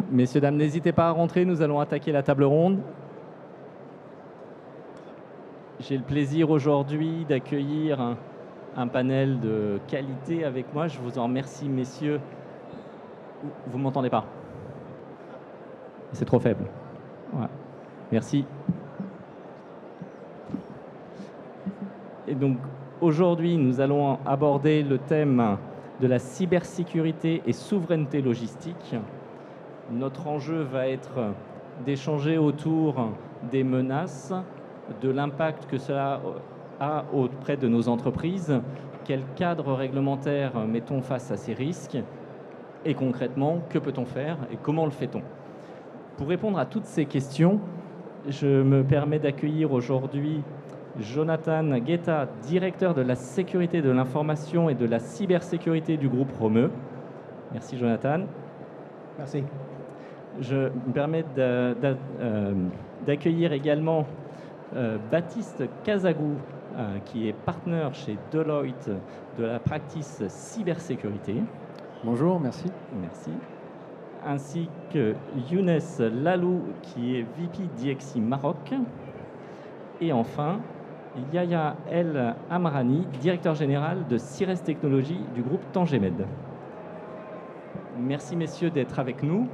Messieurs, dames, n'hésitez pas à rentrer, nous allons attaquer la table ronde. J'ai le plaisir aujourd'hui d'accueillir un panel de qualité avec moi. Je vous en remercie, messieurs. Vous ne m'entendez pas? C'est trop faible. Ouais. Merci. Et donc, aujourd'hui, nous allons aborder le thème de la cybersécurité et souveraineté logistique. Notre enjeu va être d'échanger autour des menaces, de l'impact que cela a auprès de nos entreprises, quel cadre réglementaire mettons face à ces risques et concrètement, que peut-on faire et comment le fait-on? Pour répondre à toutes ces questions, je me permets d'accueillir aujourd'hui Jonathan Guetta, directeur de la sécurité de l'information et de la cybersécurité du groupe Romeu. Merci Jonathan. Merci. Je me permets d'accueillir également Baptiste Casagou, qui est partenaire chez Deloitte de la practice cybersécurité. Bonjour, merci. Merci. Ainsi que Younes Lalou, qui est VP DXI Maroc. Et enfin, Yahya El Amrani, directeur général de Cires Technologies du groupe Tangemed. Merci messieurs d'être avec nous.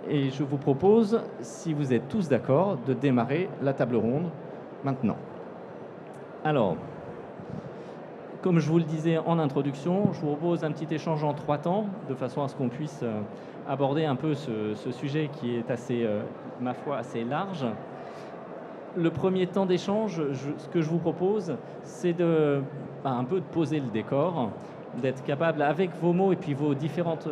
Et je vous propose, si vous êtes tous d'accord, de démarrer la table ronde maintenant. Alors, comme je vous le disais en introduction, je vous propose un petit échange en 3 temps, de façon à ce qu'on puisse aborder un peu ce sujet qui est assez, ma foi, assez large. Le premier temps d'échange, ce que je vous propose, c'est un peu de poser le décor, d'être capable, avec vos mots et puis vos différentes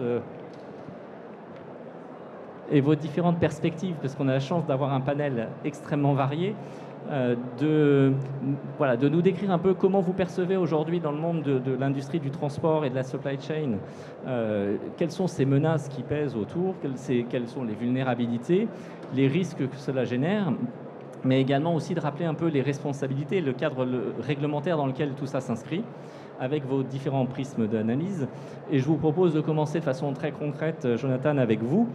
perspectives, parce qu'on a la chance d'avoir un panel extrêmement varié, de nous décrire un peu comment vous percevez aujourd'hui dans le monde de l'industrie du transport et de la supply chain, quelles sont ces menaces qui pèsent autour, quelles sont les vulnérabilités, les risques que cela génère, mais également aussi de rappeler un peu les responsabilités, le cadre réglementaire dans lequel tout ça s'inscrit, avec vos différents prismes d'analyse. Et je vous propose de commencer de façon très concrète, Jonathan, avec vous,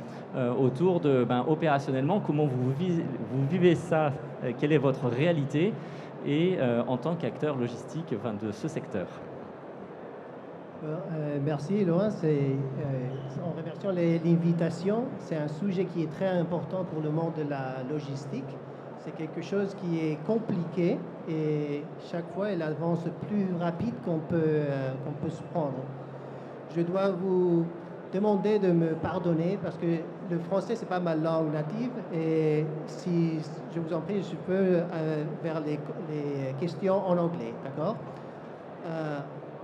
autour de, opérationnellement, comment vous vivez ça, quelle est votre réalité, et en tant qu'acteur logistique de ce secteur. Merci Laurent, en remerciant l'invitation. C'est un sujet qui est très important pour le monde de la logistique. C'est quelque chose qui est compliqué et chaque fois, elle avance plus rapide qu'on peut se prendre. Je dois vous demander de me pardonner parce que le français, c'est pas ma langue native et si je vous en prie, je peux vers les questions en anglais, d'accord?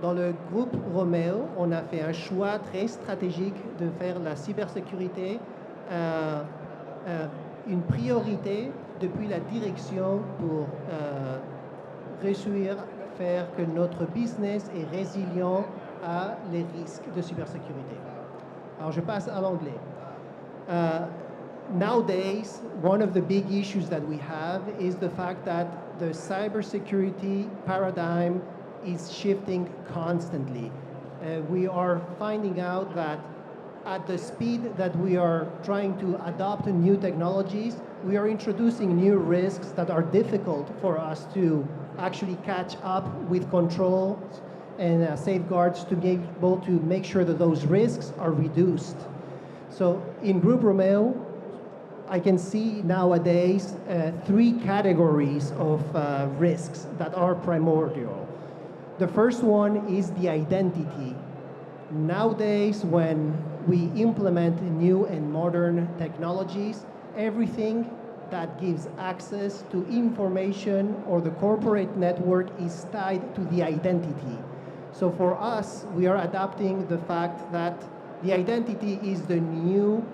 Dans le groupe Romeo, on a fait un choix très stratégique de faire la cybersécurité une priorité depuis la direction pour réussir à faire que notre business est résilient à les risques de cybersécurité. Alors, je passe à l'anglais. Nowadays, one of the big issues that we have is the fact that the cybersecurity paradigm is shifting constantly. We are finding out that at the speed that we are trying to adopt new technologies, we are introducing new risks that are difficult for us to actually catch up with controls and safeguards to be able to make sure that those risks are reduced. So in Group Romeo, I can see nowadays 3 categories of risks that are primordial. The first one is the identity. Nowadays, when we implement new and modern technologies, everything that gives access to information or the corporate network is tied to the identity. So for us, we are adopting the fact that the identity is the new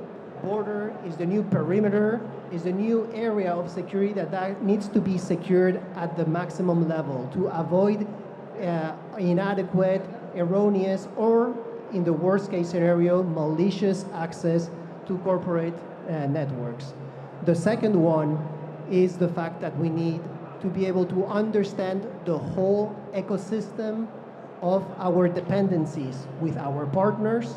border, is the new perimeter, is the new area of security that needs to be secured at the maximum level to avoid inadequate, erroneous, or in the worst case scenario, malicious access to corporate networks. The second one is the fact that we need to be able to understand the whole ecosystem of our dependencies with our partners,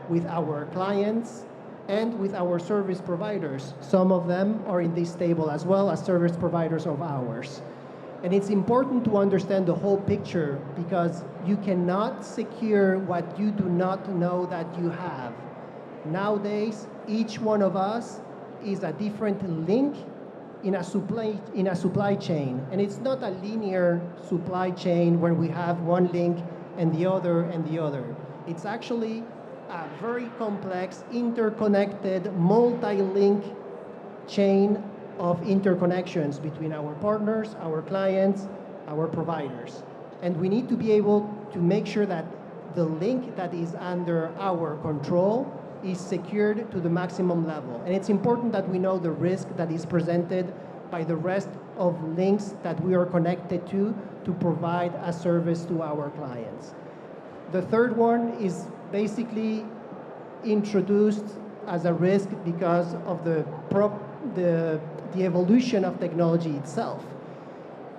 with our clients, and with our service providers. Some of them are in this table as well as service providers of ours. And it's important to understand the whole picture because you cannot secure what you do not know that you have. Nowadays, each one of us is a different link in a supply chain. And it's not a linear supply chain where we have one link and the other and the other. It's actually a very complex, interconnected, multi-link chain of interconnections between our partners, our clients, our providers. And we need to be able to make sure that the link that is under our control is secured to the maximum level. And it's important that we know the risk that is presented by the rest of links that we are connected to provide a service to our clients. The third one is basically introduced as a risk because of the evolution of technology itself.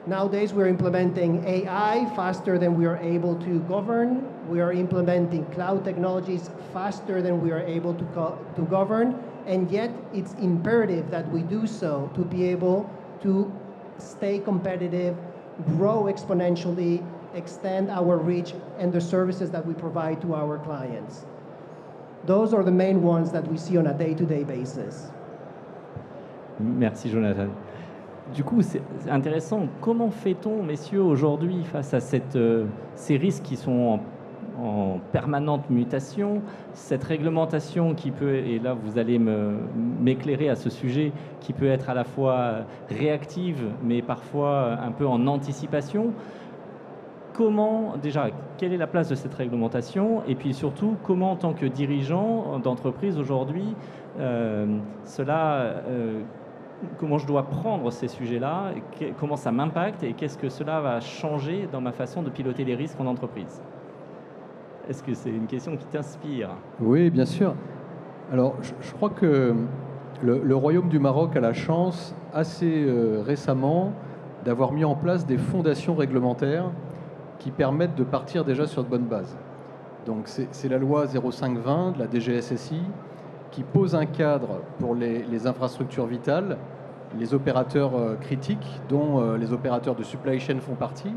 Nowadays, we're implementing AI faster than we are able to govern. We are implementing cloud technologies faster than we are able to govern. And yet, it's imperative that we do so to be able to stay competitive, grow exponentially, extend our reach, and the services that we provide to our clients. Those are the main ones that we see on a day-to-day basis. Merci Jonathan. Du coup, c'est intéressant. Comment fait-on, messieurs, aujourd'hui, face à ces risques qui sont en permanente mutation, cette réglementation qui peut, et là vous allez m'éclairer à ce sujet, qui peut être à la fois réactive, mais parfois un peu en anticipation. Comment, déjà, quelle est la place de cette réglementation? Et puis surtout, comment, en tant que dirigeant d'entreprise aujourd'hui, comment je dois prendre ces sujets-là, comment ça m'impacte et qu'est-ce que cela va changer dans ma façon de piloter les risques en entreprise? Est-ce que c'est une question qui t'inspire? Oui, bien sûr. Alors, je crois que le Royaume du Maroc a la chance, assez récemment, d'avoir mis en place des fondations réglementaires qui permettent de partir déjà sur de bonnes bases. Donc, c'est la loi 0520 de la DGSSI qui pose un cadre pour les infrastructures vitales, les opérateurs critiques, dont les opérateurs de supply chain font partie.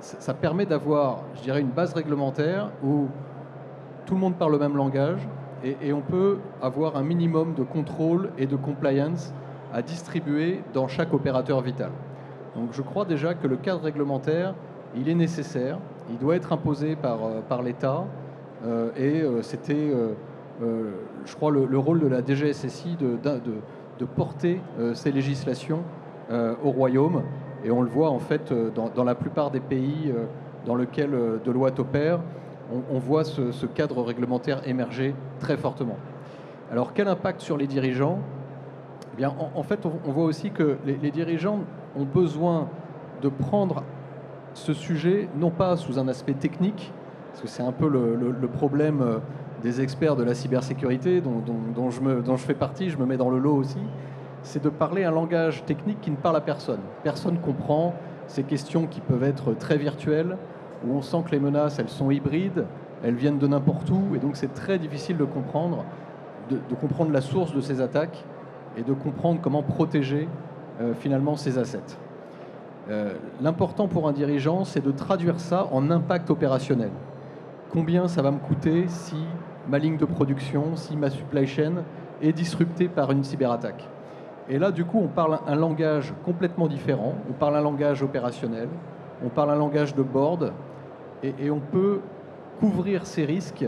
Ça permet d'avoir, je dirais, une base réglementaire où tout le monde parle le même langage et on peut avoir un minimum de contrôle et de compliance à distribuer dans chaque opérateur vital. Donc je crois déjà que le cadre réglementaire, il est nécessaire, il doit être imposé par l'État c'était, je crois, le rôle de la DGSSI de porter ces législations au Royaume. Et on le voit en fait dans la plupart des pays dans lesquels Deloitte opère, on voit ce cadre réglementaire émerger très fortement. Alors quel impact sur les dirigeants? Eh bien, en fait, on voit aussi que les dirigeants ont besoin de prendre ce sujet, non pas sous un aspect technique, parce que c'est un peu le problème des experts de la cybersécurité dont je fais partie, je me mets dans le lot aussi, c'est de parler un langage technique qui ne parle à personne. Personne comprend ces questions qui peuvent être très virtuelles, où on sent que les menaces, elles sont hybrides, elles viennent de n'importe où, et donc c'est très difficile de comprendre la source de ces attaques et de comprendre comment protéger finalement ces assets. L'important pour un dirigeant, c'est de traduire ça en impact opérationnel. Combien ça va me coûter si ma ligne de production, si ma supply chain est disruptée par une cyberattaque? Et là, du coup, on parle un langage complètement différent. On parle un langage opérationnel, on parle un langage de board, et on peut couvrir ces risques,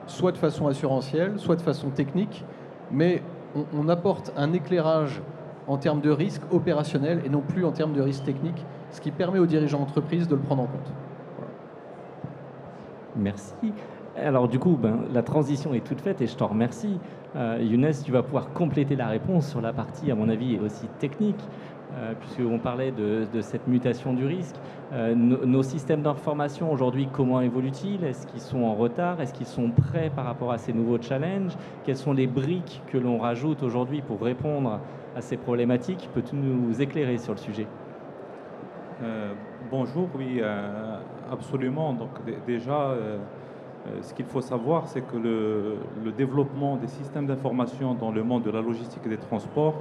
soit de façon assurantielle, soit de façon technique, mais on apporte un éclairage en termes de risque opérationnel et non plus en termes de risque technique, ce qui permet aux dirigeants d'entreprise de le prendre en compte. Voilà. Merci. Alors du coup, la transition est toute faite et je t'en remercie. Younes, tu vas pouvoir compléter la réponse sur la partie, à mon avis, aussi technique, puisqu'on parlait de cette mutation du risque. Nos systèmes d'information aujourd'hui, comment évoluent-ils? Est-ce qu'ils sont en retard? Est-ce qu'ils sont prêts par rapport à ces nouveaux challenges? Quelles sont les briques que l'on rajoute aujourd'hui pour répondre à ces problématiques? Peux-tu nous éclairer sur le sujet? Bonjour, oui, absolument. Donc déjà, Ce qu'il faut savoir, c'est que le développement des systèmes d'information dans le monde de la logistique et des transports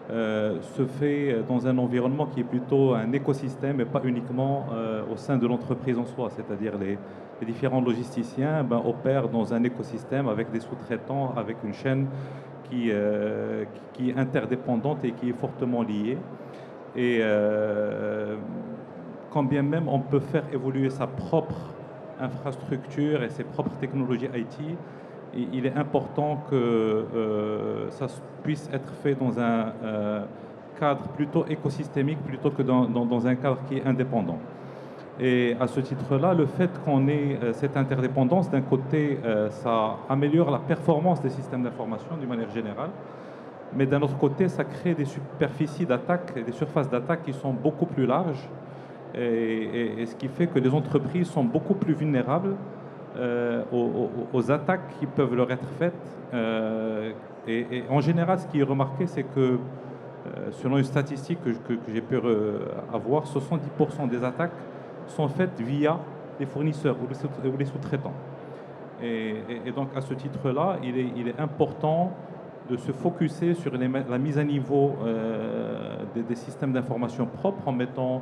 se fait dans un environnement qui est plutôt un écosystème et pas uniquement au sein de l'entreprise en soi. C'est-à-dire les différents logisticiens opèrent dans un écosystème avec des sous-traitants, avec une chaîne qui est interdépendante et qui est fortement liée. Et quand bien même on peut faire évoluer sa propre infrastructure et ses propres technologies IT, il est important que ça puisse être fait dans un cadre plutôt écosystémique plutôt que dans un cadre qui est indépendant. Et à ce titre-là, le fait qu'on ait cette interdépendance, d'un côté, ça améliore la performance des systèmes d'information d'une manière générale, mais d'un autre côté, ça crée des superficies d'attaque, des surfaces d'attaque qui sont beaucoup plus larges, et ce qui fait que les entreprises sont beaucoup plus vulnérables aux attaques qui peuvent leur être faites. Et en général, ce qui est remarqué, c'est que, selon une statistique que j'ai pu avoir, 70% des attaques sont faites via les fournisseurs ou les sous-traitants. Et donc, à ce titre-là, il est important de se focuser sur la mise à niveau des systèmes d'information propres en mettant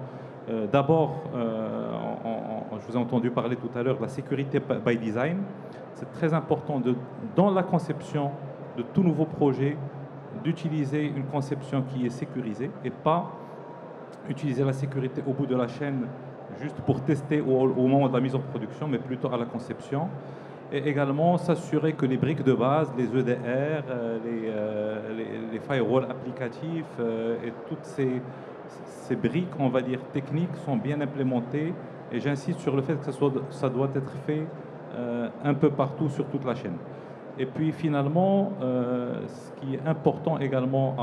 d'abord, je vous ai entendu parler tout à l'heure de la sécurité by design. C'est très important dans la conception de tout nouveau projet d'utiliser une conception qui est sécurisée et pas utiliser la sécurité au bout de la chaîne juste pour tester au moment de la mise en production, mais plutôt à la conception. Et également s'assurer que les briques de base, les EDR, les firewalls applicatifs et toutes ces briques, on va dire, techniques sont bien implémentées. Et j'insiste sur le fait que ça doit être fait un peu partout sur toute la chaîne. Et puis finalement, ce qui est important également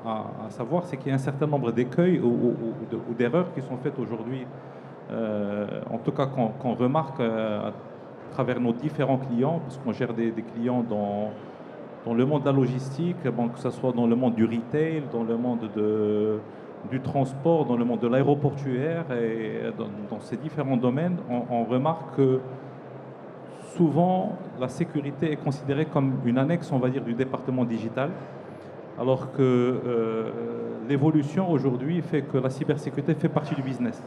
à savoir, c'est qu'il y a un certain nombre d'écueils ou d'erreurs qui sont faites aujourd'hui, en tout cas qu'on remarque à travers nos différents clients, parce qu'on gère des clients dans le monde de la logistique, que ce soit dans le monde du retail, dans le monde du transport, dans le monde de l'aéroportuaire, et dans ces différents domaines, on remarque que souvent la sécurité est considérée comme une annexe, on va dire, du département digital, alors que l'évolution aujourd'hui fait que la cybersécurité fait partie du business.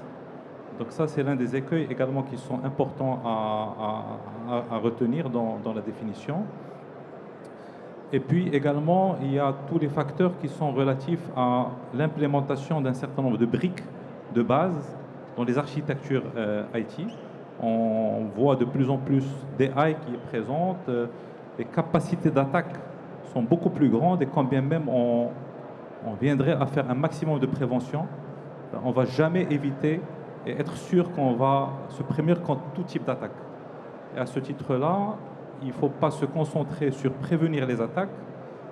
Donc ça, c'est l'un des écueils également qui sont importants à retenir dans la définition. Et puis également, il y a tous les facteurs qui sont relatifs à l'implémentation d'un certain nombre de briques de base dans les architectures IT. On voit de plus en plus d'AI qui est présente, les capacités d'attaque sont beaucoup plus grandes, et quand bien même on viendrait à faire un maximum de prévention, on ne va jamais éviter et être sûr qu'on va se prémunir contre tout type d'attaque. Et à ce titre-là, il ne faut pas se concentrer sur prévenir les attaques,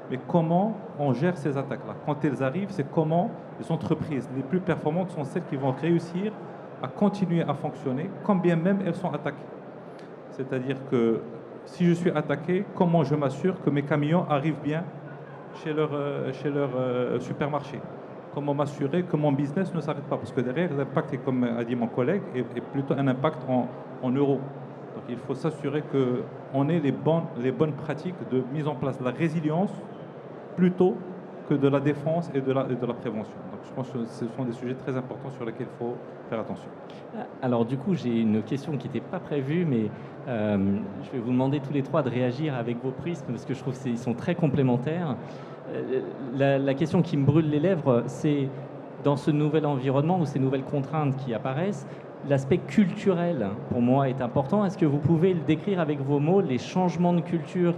mais comment on gère ces attaques-là. Quand elles arrivent, c'est comment les entreprises les plus performantes sont celles qui vont réussir à continuer à fonctionner, quand bien même elles sont attaquées. C'est-à-dire que si je suis attaqué, comment je m'assure que mes camions arrivent bien chez leur supermarché? Comment m'assurer que mon business ne s'arrête pas? Parce que derrière, l'impact, comme a dit mon collègue, est plutôt un impact en euros. Donc il faut s'assurer qu'on ait les bonnes pratiques de mise en place de la résilience plutôt que de la défense et de la prévention. Donc je pense que ce sont des sujets très importants sur lesquels il faut faire attention. Alors du coup, j'ai une question qui n'était pas prévue, mais je vais vous demander tous les trois de réagir avec vos prismes, parce que je trouve qu'ils sont très complémentaires. La question qui me brûle les lèvres, c'est dans ce nouvel environnement ou ces nouvelles contraintes qui apparaissent, l'aspect culturel, pour moi, est important. Est-ce que vous pouvez le décrire avec vos mots, les changements de culture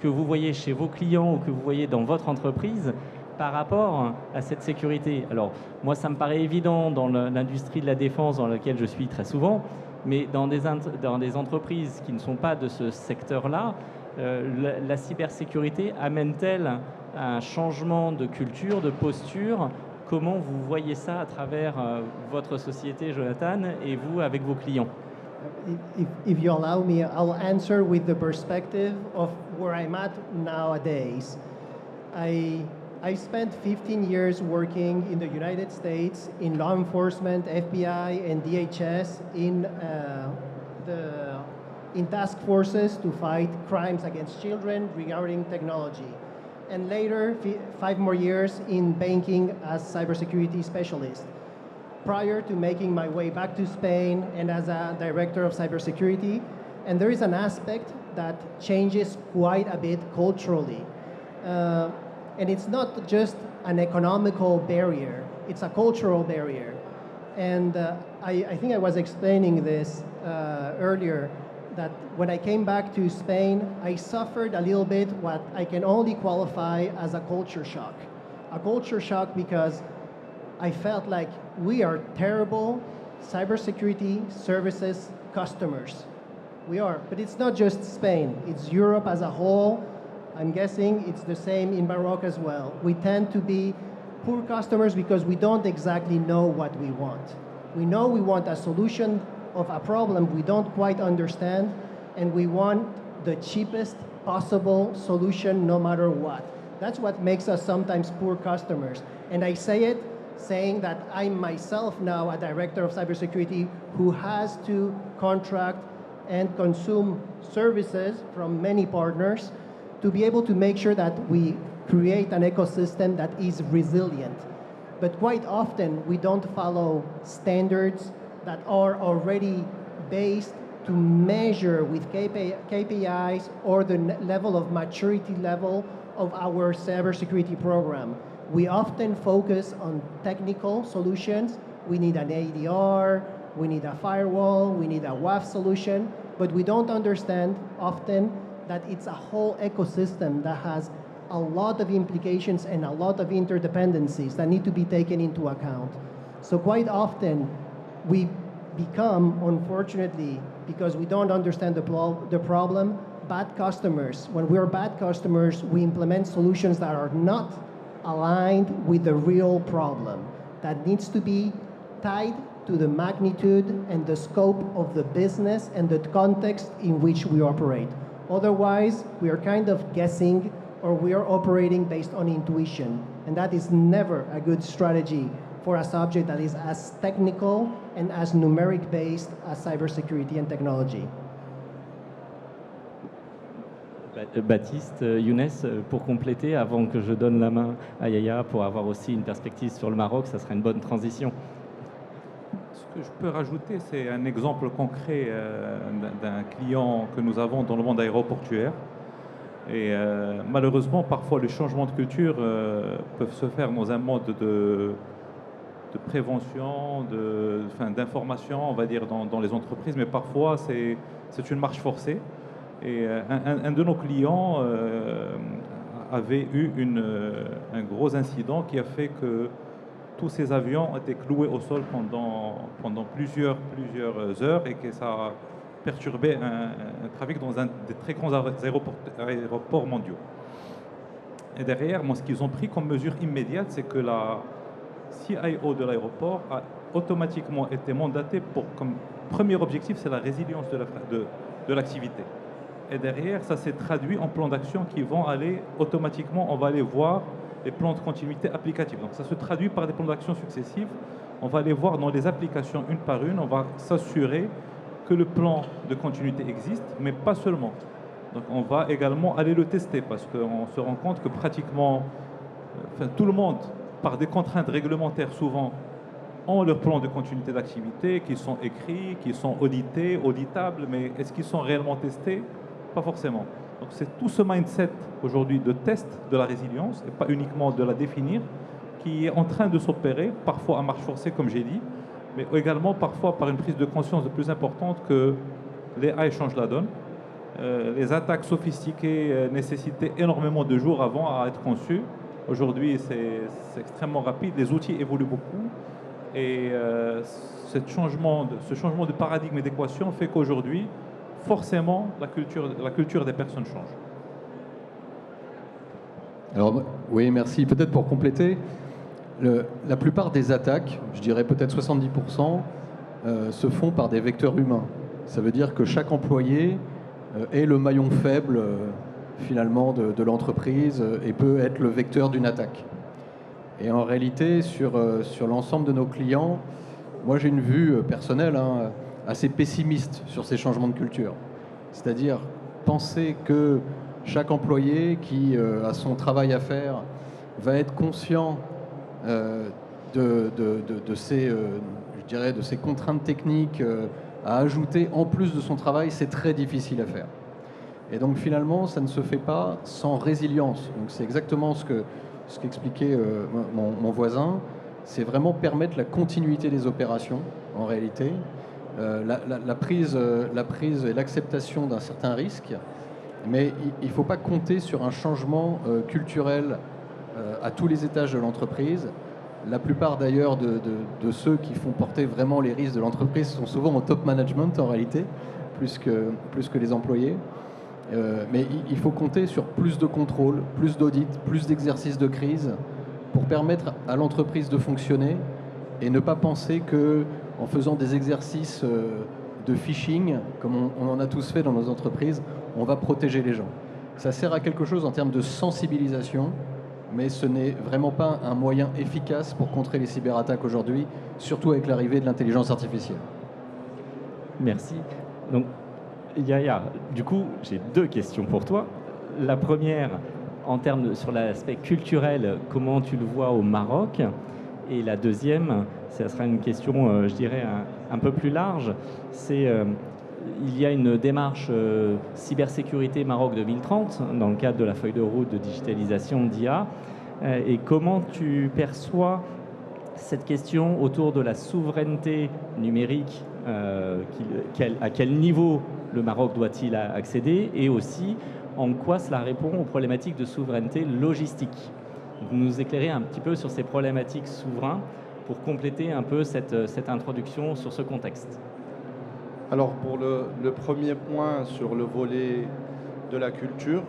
que vous voyez chez vos clients ou que vous voyez dans votre entreprise par rapport à cette sécurité? Alors, moi, ça me paraît évident dans l'industrie de la défense dans laquelle je suis très souvent, mais dans des entreprises qui ne sont pas de ce secteur-là, la cybersécurité amène-t-elle un changement de culture, de posture? Comment vous voyez ça à travers votre société, Jonathan, et vous avec vos clients? If you allow me, I'll answer with the perspective of where I'm at nowadays. I spent 15 years working in the United States in law enforcement, FBI, and DHS in the in task forces to fight crimes against children regarding technology. And later, 5 more years in banking as cybersecurity specialist. Prior to making my way back to Spain and as a director of cybersecurity, and there is an aspect that changes quite a bit culturally. And it's not just an economical barrier, it's a cultural barrier. And I think I was explaining this earlier, that when I came back to Spain, I suffered a little bit what I can only qualify as a culture shock. A culture shock because I felt like we are terrible cybersecurity services customers. We are, but it's not just Spain, it's Europe as a whole. I'm guessing it's the same in Morocco as well. We tend to be poor customers because we don't exactly know what we want. We know we want a solution of a problem we don't quite understand, and we want the cheapest possible solution no matter what. That's what makes us sometimes poor customers. And I say it saying that I'm myself now a director of cybersecurity who has to contract and consume services from many partners to be able to make sure that we create an ecosystem that is resilient. But quite often we don't follow standards that are already based to measure with KPIs or the level of maturity level of our cybersecurity program. We often focus on technical solutions. We need an ADR, we need a firewall, we need a WAF solution, but we don't understand often that it's a whole ecosystem that has a lot of implications and a lot of interdependencies that need to be taken into account. So quite often, we become, unfortunately, because we don't understand the problem, bad customers. When we're bad customers, we implement solutions that are not aligned with the real problem, that needs to be tied to the magnitude and the scope of the business and the context in which we operate. Otherwise, we are kind of guessing, or we are operating based on intuition, and that is never a good strategy for a subject that is as technical and as numeric based as cybersecurity and technology. Baptiste, Younes, pour compléter, avant que je donne la main à Yaya pour avoir aussi une perspective sur le Maroc, ça serait une bonne transition. Ce que je peux rajouter, c'est un exemple concret d'un client que nous avons dans le monde aéroportuaire. Et malheureusement, parfois, les changements de culture peuvent se faire dans un mode de prévention, d'information, on va dire, dans les entreprises, mais parfois, c'est une marche forcée. Et un de nos clients avait eu un gros incident qui a fait que tous ces avions étaient cloués au sol pendant plusieurs heures et que ça a perturbé un trafic dans un des très grands aéroports mondiaux. Et derrière, ce qu'ils ont pris comme mesure immédiate, c'est que la CIO de l'aéroport a automatiquement été mandatée comme premier objectif, c'est la résilience de l'activité. Et derrière, ça s'est traduit en plans d'action qui vont aller automatiquement, on va aller voir les plans de continuité applicatifs. Donc ça se traduit par des plans d'action successifs. On va aller voir dans les applications une par une, on va s'assurer que le plan de continuité existe, mais pas seulement. Donc on va également aller le tester parce qu'on se rend compte que pratiquement tout le monde, par des contraintes réglementaires souvent, ont leur plan de continuité d'activité qui sont écrits, qui sont audités, auditables, mais est-ce qu'ils sont réellement testés? Pas forcément. Donc c'est tout ce mindset aujourd'hui de test de la résilience, et pas uniquement de la définir, qui est en train de s'opérer, parfois à marche forcée comme j'ai dit, mais également parfois par une prise de conscience de plus importante que les AI changent la donne. Les attaques sophistiquées nécessitaient énormément de jours avant à être conçues. Aujourd'hui, c'est extrêmement rapide, les outils évoluent beaucoup, et ce changement de paradigme et d'équation fait qu'aujourd'hui, forcément, la culture des personnes change. Alors, oui, merci. Peut-être pour compléter, la plupart des attaques, je dirais peut-être 70%, se font par des vecteurs humains. Ça veut dire que chaque employé est le maillon faible, finalement, de l'entreprise et peut être le vecteur d'une attaque. Et en réalité, sur l'ensemble de nos clients, moi j'ai une vue personnelle, assez pessimiste sur ces changements de culture. C'est-à-dire penser que chaque employé qui a son travail à faire va être conscient de ces, je dirais, de ces contraintes techniques à ajouter en plus de son travail, c'est très difficile à faire. Et donc finalement, ça ne se fait pas sans résilience. Donc c'est exactement ce qu'expliquait mon voisin. C'est vraiment permettre la continuité des opérations, en réalité, la prise et l'acceptation d'un certain risque. Mais il ne faut pas compter sur un changement culturel à tous les étages de l'entreprise. La plupart d'ailleurs de ceux qui font porter vraiment les risques de l'entreprise sont souvent au top management en réalité, plus que les employés. Mais il faut compter sur plus de contrôle, plus d'audits, plus d'exercices de crise pour permettre à l'entreprise de fonctionner et ne pas penser qu'en faisant des exercices de phishing, comme on en a tous fait dans nos entreprises, on va protéger les gens. Ça sert à quelque chose en termes de sensibilisation, mais ce n'est vraiment pas un moyen efficace pour contrer les cyberattaques aujourd'hui, surtout avec l'arrivée de l'intelligence artificielle. Merci. Donc, Yaya, du coup, j'ai 2 questions pour toi. La première, en termes sur l'aspect culturel, comment tu le vois au Maroc? Et la deuxième, ça sera une question, je dirais, un peu plus large. C'est, il y a une démarche cybersécurité Maroc 2030 dans le cadre de la feuille de route de digitalisation d'IA. Et comment tu perçois cette question autour de la souveraineté numérique, à quel niveau le Maroc doit-il accéder, et aussi en quoi cela répond aux problématiques de souveraineté logistique. Vous nous éclairez un petit peu sur ces problématiques souveraines pour compléter un peu cette introduction sur ce contexte. Alors pour le premier point sur le volet de la culture,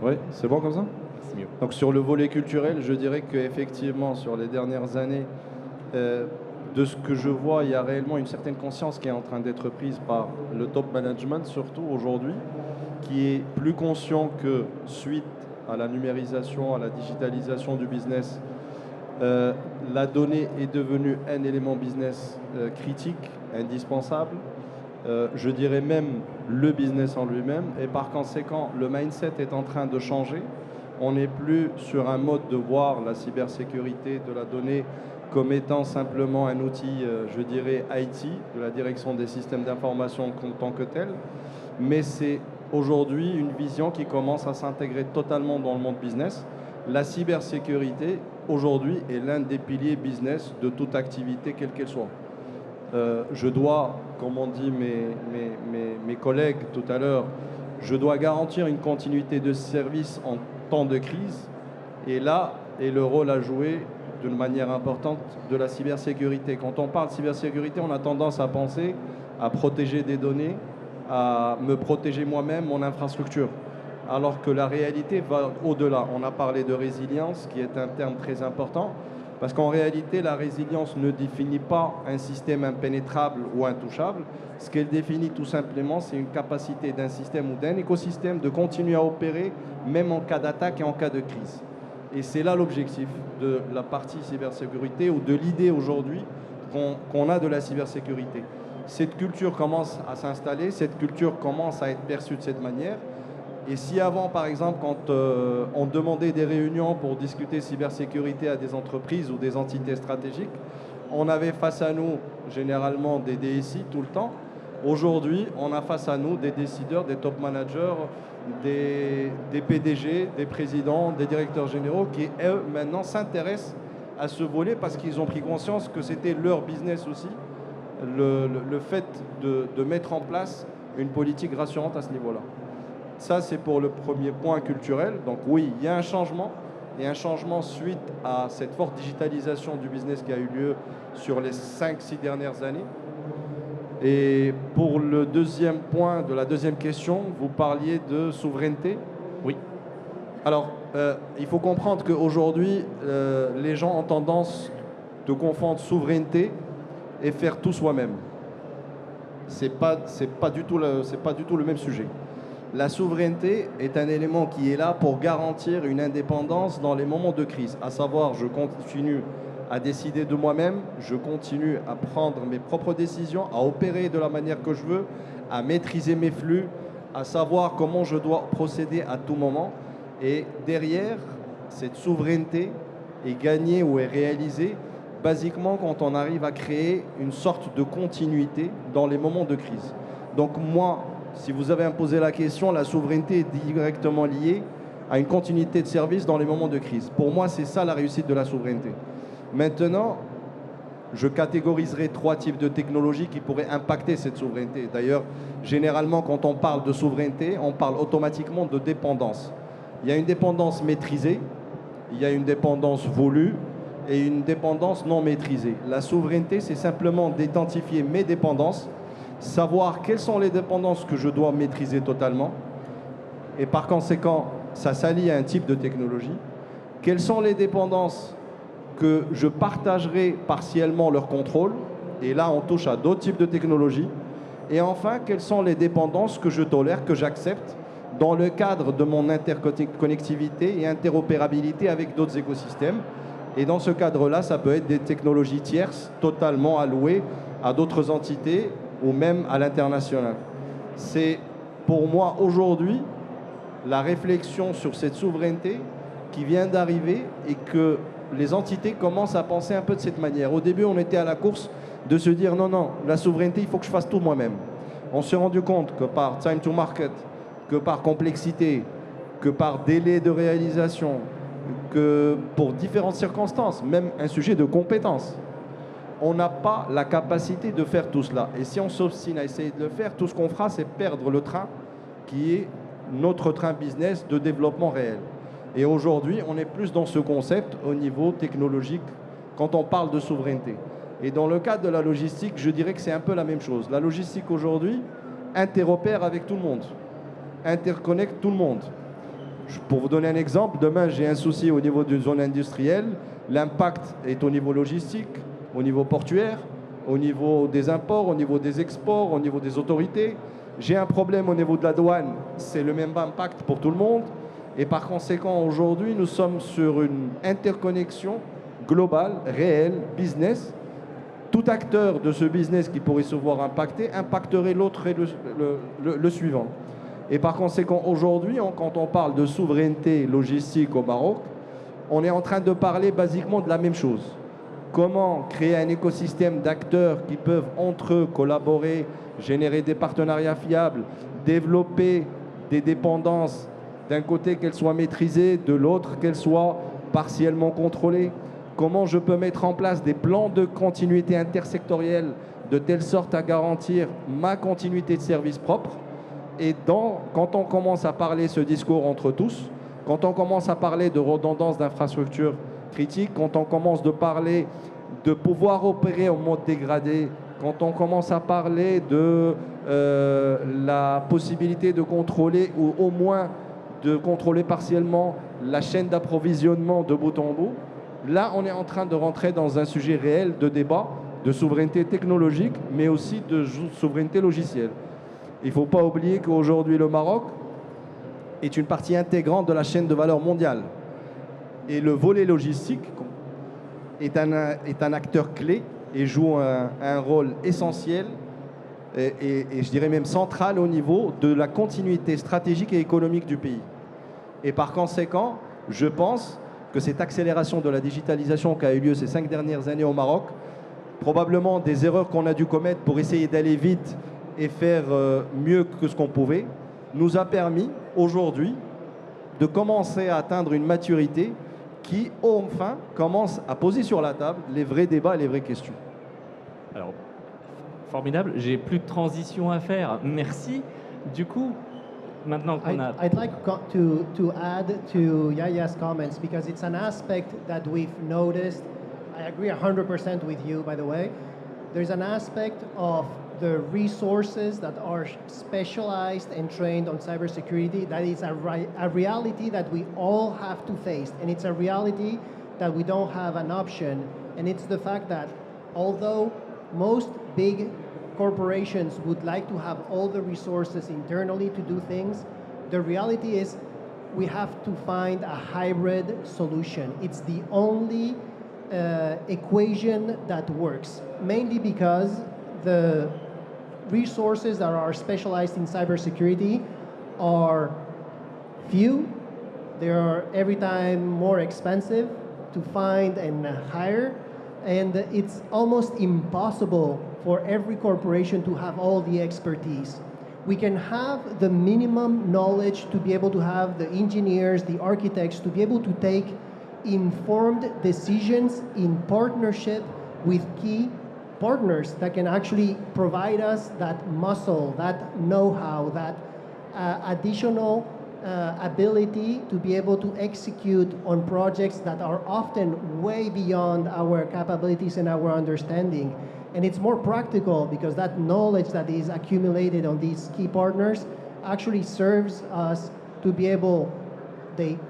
oui, c'est bon comme ça ? C'est mieux. Donc sur le volet culturel, je dirais qu'effectivement sur les dernières années, de ce que je vois, il y a réellement une certaine conscience qui est en train d'être prise par le top management, surtout aujourd'hui, qui est plus conscient que suite à la numérisation, à la digitalisation du business, la donnée est devenue un élément business critique, indispensable. Je dirais même le business en lui-même. Et par conséquent, le mindset est en train de changer. On n'est plus sur un mode de voir la cybersécurité de la donnée comme étant simplement un outil, je dirais, IT, de la direction des systèmes d'information en tant que tel. Mais c'est aujourd'hui une vision qui commence à s'intégrer totalement dans le monde business. La cybersécurité, aujourd'hui, est l'un des piliers business de toute activité, quelle qu'elle soit. Je dois, comme ont dit mes collègues tout à l'heure, je dois garantir une continuité de service en temps de crise. Et là est le rôle à jouer d'une manière importante de la cybersécurité. Quand on parle de cybersécurité, on a tendance à penser à protéger des données, à me protéger moi-même, mon infrastructure. Alors que la réalité va au-delà. On a parlé de résilience, qui est un terme très important, parce qu'en réalité, la résilience ne définit pas un système impénétrable ou intouchable. Ce qu'elle définit tout simplement, c'est une capacité d'un système ou d'un écosystème de continuer à opérer, même en cas d'attaque et en cas de crise. Et c'est là l'objectif de la partie cybersécurité ou de l'idée aujourd'hui qu'on a de la cybersécurité. Cette culture commence à s'installer, cette culture commence à être perçue de cette manière. Et si avant, par exemple, quand on demandait des réunions pour discuter cybersécurité à des entreprises ou des entités stratégiques, on avait face à nous généralement des DSI tout le temps. Aujourd'hui, on a face à nous des décideurs, des top managers, des PDG, des présidents, des directeurs généraux qui, eux, maintenant s'intéressent à ce volet parce qu'ils ont pris conscience que c'était leur business aussi, le fait de mettre en place une politique rassurante à ce niveau-là. Ça, c'est pour le premier point culturel. Donc oui, il y a un changement, et un changement suite à cette forte digitalisation du business qui a eu lieu sur les 5-6 dernières années. Et pour le deuxième point de la deuxième question, vous parliez de souveraineté. Oui. Alors, il faut comprendre qu'aujourd'hui, les gens ont tendance de confondre souveraineté et faire tout soi-même. C'est pas du tout le même sujet. La souveraineté est un élément qui est là pour garantir une indépendance dans les moments de crise. À savoir, je continue à décider de moi-même, je continue à prendre mes propres décisions, à opérer de la manière que je veux, à maîtriser mes flux, à savoir comment je dois procéder à tout moment. Et derrière, cette souveraineté est gagnée ou est réalisée basiquement quand on arrive à créer une sorte de continuité dans les moments de crise. Donc moi, si vous avez imposé la question, la souveraineté est directement liée à une continuité de service dans les moments de crise. Pour moi, c'est ça la réussite de la souveraineté. Maintenant, je catégoriserai 3 types de technologies qui pourraient impacter cette souveraineté. D'ailleurs, généralement, quand on parle de souveraineté, on parle automatiquement de dépendance. Il y a une dépendance maîtrisée, il y a une dépendance voulue et une dépendance non maîtrisée. La souveraineté, c'est simplement d'identifier mes dépendances, savoir quelles sont les dépendances que je dois maîtriser totalement, et par conséquent, ça s'allie à un type de technologie. Quelles sont les dépendances que je partagerai partiellement leur contrôle, et là on touche à d'autres types de technologies. Et enfin, quelles sont les dépendances que je tolère, que j'accepte dans le cadre de mon interconnectivité et interopérabilité avec d'autres écosystèmes. Et dans ce cadre-là, ça peut être des technologies tierces totalement allouées à d'autres entités ou même à l'international. C'est pour moi aujourd'hui la réflexion sur cette souveraineté qui vient d'arriver et que les entités commencent à penser un peu de cette manière. Au début, on était à la course de se dire non, non, la souveraineté, il faut que je fasse tout moi-même. On s'est rendu compte que par time to market, que par complexité, que par délai de réalisation, que pour différentes circonstances, même un sujet de compétence, on n'a pas la capacité de faire tout cela. Et si on s'obstine à essayer de le faire, tout ce qu'on fera, c'est perdre le train qui est notre train business de développement réel. Et aujourd'hui, on est plus dans ce concept au niveau technologique quand on parle de souveraineté. Et dans le cadre de la logistique, je dirais que c'est un peu la même chose. La logistique aujourd'hui interopère avec tout le monde, interconnecte tout le monde. Pour vous donner un exemple, demain j'ai un souci au niveau d'une zone industrielle, l'impact est au niveau logistique, au niveau portuaire, au niveau des imports, au niveau des exports, au niveau des autorités. J'ai un problème au niveau de la douane, c'est le même impact pour tout le monde. Et par conséquent, aujourd'hui, nous sommes sur une interconnexion globale, réelle, business. Tout acteur de ce business qui pourrait se voir impacté impacterait l'autre et le suivant. Et par conséquent, aujourd'hui, quand on parle de souveraineté logistique au Maroc, on est en train de parler basiquement de la même chose. Comment créer un écosystème d'acteurs qui peuvent entre eux collaborer, générer des partenariats fiables, développer des dépendances, d'un côté qu'elles soient maîtrisées, de l'autre qu'elles soient partiellement contrôlées. Comment je peux mettre en place des plans de continuité intersectorielle de telle sorte à garantir ma continuité de service propre. Et quand on commence à parler ce discours entre tous, quand on commence à parler de redondance d'infrastructures critiques, quand on commence de parler de pouvoir opérer en mode dégradé, quand on commence à parler de la possibilité de contrôler ou au moins de contrôler partiellement la chaîne d'approvisionnement de bout en bout, là on est en train de rentrer dans un sujet réel de débat, de souveraineté technologique, mais aussi de souveraineté logicielle. Il ne faut pas oublier qu'aujourd'hui le Maroc est une partie intégrante de la chaîne de valeur mondiale. Et le volet logistique est un acteur clé et joue un rôle essentiel et je dirais même central au niveau de la continuité stratégique et économique du pays. Et par conséquent, je pense que cette accélération de la digitalisation qui a eu lieu ces 5 dernières années au Maroc, probablement des erreurs qu'on a dû commettre pour essayer d'aller vite et faire mieux que ce qu'on pouvait, nous a permis aujourd'hui de commencer à atteindre une maturité qui, enfin, commence à poser sur la table les vrais débats et les vraies questions. Alors, formidable, j'ai plus de transition à faire. Merci. Du coup, maintenant qu'on a... I'd like to add to Yaya's comments because it's an aspect that we've noticed. I agree 100% with you, by the way. There's an aspect of the resources that are specialized and trained on cybersecurity that is a reality that we all have to face. And it's a reality that we don't have an option. And it's the fact that although most big corporations would like to have all the resources internally to do things, the reality is we have to find a hybrid solution. It's the only equation that works, mainly because the resources that are specialized in cybersecurity are few. They are every time more expensive to find and hire, and it's almost impossible for every corporation to have all the expertise. We can have the minimum knowledge to be able to have the engineers, the architects, to be able to take informed decisions in partnership with key partners that can actually provide us that muscle, that know-how, that additional ability to be able to execute on projects that are often way beyond our capabilities and our understanding. And it's more practical because that knowledge that is accumulated on these key partners actually serves us to be able,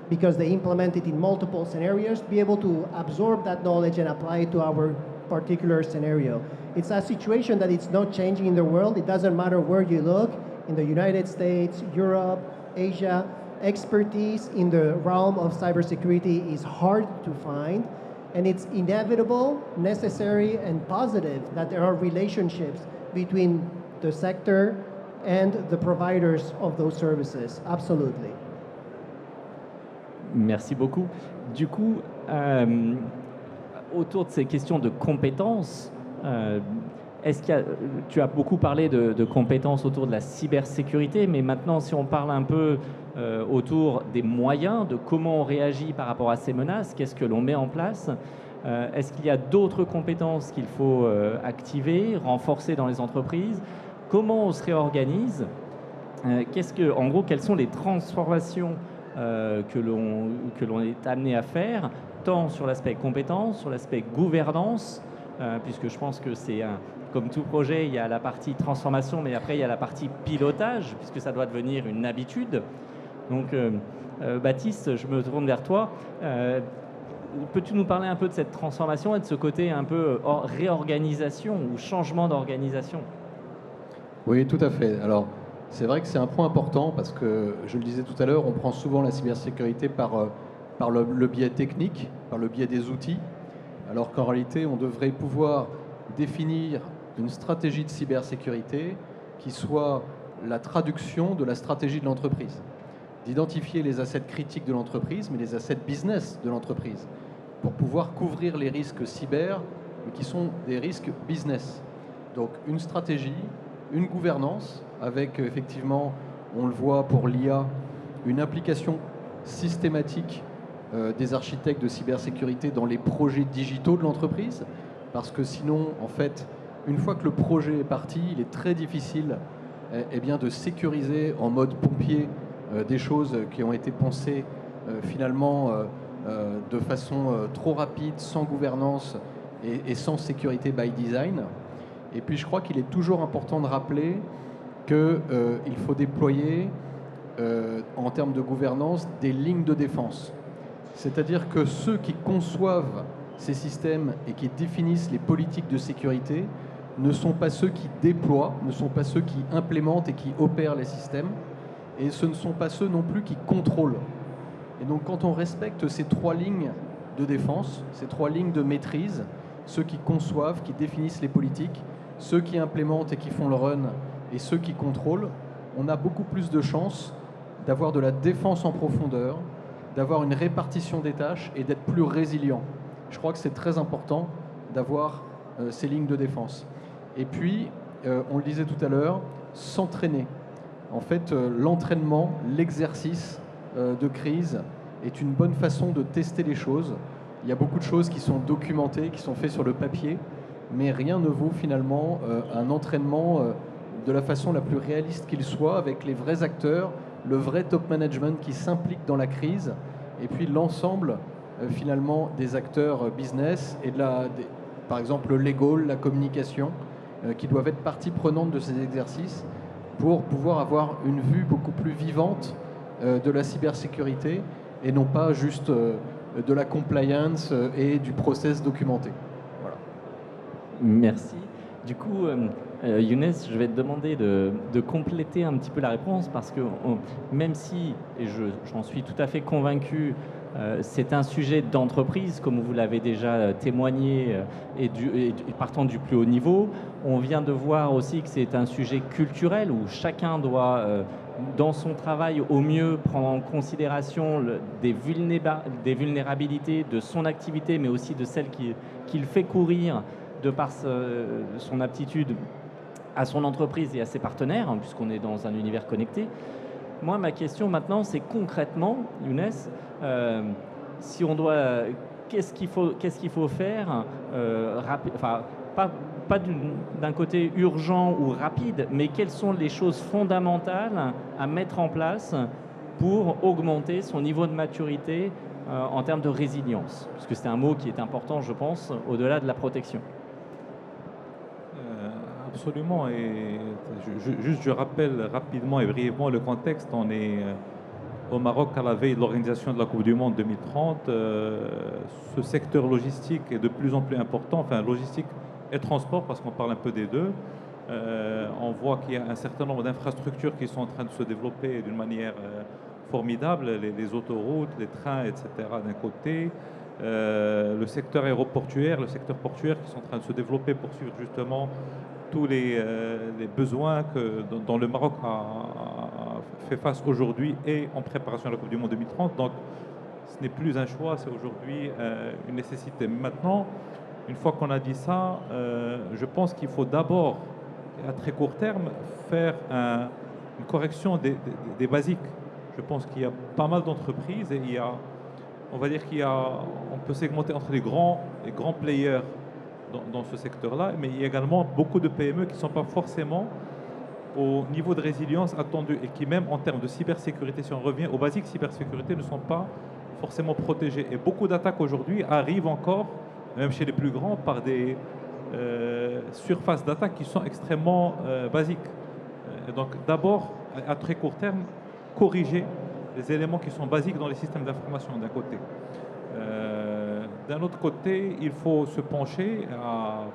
because they implement it in multiple scenarios, be able to absorb that knowledge and apply it to our particular scenario. It's a situation that it's not changing in the world. It doesn't matter where you look, in the United States, Europe, Asia. Expertise in the realm of cybersecurity is hard to find, and it's inevitable, necessary, and positive that there are relationships between the sector and the providers of those services. Absolutely. Merci beaucoup. Du coup, autour de ces questions de compétences, tu as beaucoup parlé de compétences autour de la cybersécurité, mais maintenant, si on parle un peu autour des moyens, de comment on réagit par rapport à ces menaces, qu'est-ce que l'on met en place, est-ce qu'il y a d'autres compétences qu'il faut activer, renforcer dans les entreprises? Comment on se réorganise? En gros, quelles sont les transformations que l'on est amené à faire, tant sur l'aspect compétences, sur l'aspect gouvernance, puisque je pense que c'est comme tout projet, il y a la partie transformation, mais après il y a la partie pilotage, puisque ça doit devenir une habitude. Donc, Baptiste, je me tourne vers toi. Peux-tu nous parler un peu de cette transformation et de ce côté un peu réorganisation ou changement d'organisation? Oui, tout à fait. Alors, c'est vrai que c'est un point important parce que, je le disais tout à l'heure, on prend souvent la cybersécurité par le biais technique, par le biais des outils, alors qu'en réalité, on devrait pouvoir définir une stratégie de cybersécurité qui soit la traduction de la stratégie de l'entreprise, d'identifier les assets critiques de l'entreprise, mais les assets business de l'entreprise, pour pouvoir couvrir les risques cyber, mais qui sont des risques business. Donc une stratégie, une gouvernance, avec effectivement, on le voit pour l'IA, une application systématique des architectes de cybersécurité dans les projets digitaux de l'entreprise, parce que sinon, en fait, une fois que le projet est parti, il est très difficile de sécuriser en mode pompier des choses qui ont été pensées finalement de façon trop rapide, sans gouvernance et sans sécurité by design. Et puis je crois qu'il est toujours important de rappeler qu'il faut déployer en termes de gouvernance des lignes de défense. C'est-à-dire que ceux qui conçoivent ces systèmes et qui définissent les politiques de sécurité ne sont pas ceux qui déploient, ne sont pas ceux qui implémentent et qui opèrent les systèmes, et ce ne sont pas ceux non plus qui contrôlent. Et donc quand on respecte ces trois lignes de défense, ces trois lignes de maîtrise, ceux qui conçoivent, qui définissent les politiques, ceux qui implémentent et qui font le run, et ceux qui contrôlent, on a beaucoup plus de chances d'avoir de la défense en profondeur, d'avoir une répartition des tâches et d'être plus résilient. Je crois que c'est très important d'avoir ces lignes de défense. Et puis, on le disait tout à l'heure, s'entraîner. En fait, l'entraînement, l'exercice de crise est une bonne façon de tester les choses. Il y a beaucoup de choses qui sont documentées, qui sont faites sur le papier, mais rien ne vaut finalement un entraînement de la façon la plus réaliste qu'il soit, avec les vrais acteurs, le vrai top management qui s'implique dans la crise, et puis l'ensemble finalement des acteurs business et par exemple le legal, la communication, qui doivent être partie prenante de ces exercices pour pouvoir avoir une vue beaucoup plus vivante de la cybersécurité et non pas juste de la compliance et du process documenté. Voilà. Merci. Du coup, Younes, je vais te demander de compléter un petit peu la réponse parce que même si, et j'en suis tout à fait convaincu, C'est un sujet d'entreprise, comme vous l'avez déjà témoigné, et partant du plus haut niveau. On vient de voir aussi que c'est un sujet culturel où chacun doit, dans son travail, au mieux prendre en considération des vulnérabilités de son activité, mais aussi de celles qu'il fait courir de par son aptitude à son entreprise et à ses partenaires, hein, puisqu'on est dans un univers connecté. Moi, ma question maintenant, c'est concrètement, Younes, si on doit, qu'est-ce qu'il faut faire, enfin, pas d'un côté urgent ou rapide, mais quelles sont les choses fondamentales à mettre en place pour augmenter son niveau de maturité en termes de résilience, parce que c'est un mot qui est important, je pense, au-delà de la protection. Absolument, et je rappelle rapidement et brièvement le contexte. On est au Maroc à la veille de l'organisation de la Coupe du Monde 2030. Ce secteur logistique est de plus en plus important, enfin logistique et transport, parce qu'on parle un peu des deux. On voit qu'il y a un certain nombre d'infrastructures qui sont en train de se développer d'une manière formidable, les autoroutes, les trains, etc. d'un côté, le secteur aéroportuaire, le secteur portuaire qui sont en train de se développer pour suivre justement tous les besoins dont le Maroc a fait face aujourd'hui et en préparation à la Coupe du Monde 2030. Donc, ce n'est plus un choix, c'est aujourd'hui une nécessité. Maintenant, une fois qu'on a dit ça, je pense qu'il faut d'abord, à très court terme, faire une correction des basiques. Je pense qu'il y a pas mal d'entreprises et on va dire on peut segmenter entre les grands players dans ce secteur-là, mais il y a également beaucoup de PME qui ne sont pas forcément au niveau de résilience attendu et qui, même en termes de cybersécurité, si on revient aux basiques cybersécurité, ne sont pas forcément protégés. Et beaucoup d'attaques aujourd'hui arrivent encore, même chez les plus grands, par des surfaces d'attaque qui sont extrêmement basiques. Et donc d'abord, à très court terme, corriger les éléments qui sont basiques dans les systèmes d'information d'un côté. D'un autre côté, il faut se pencher à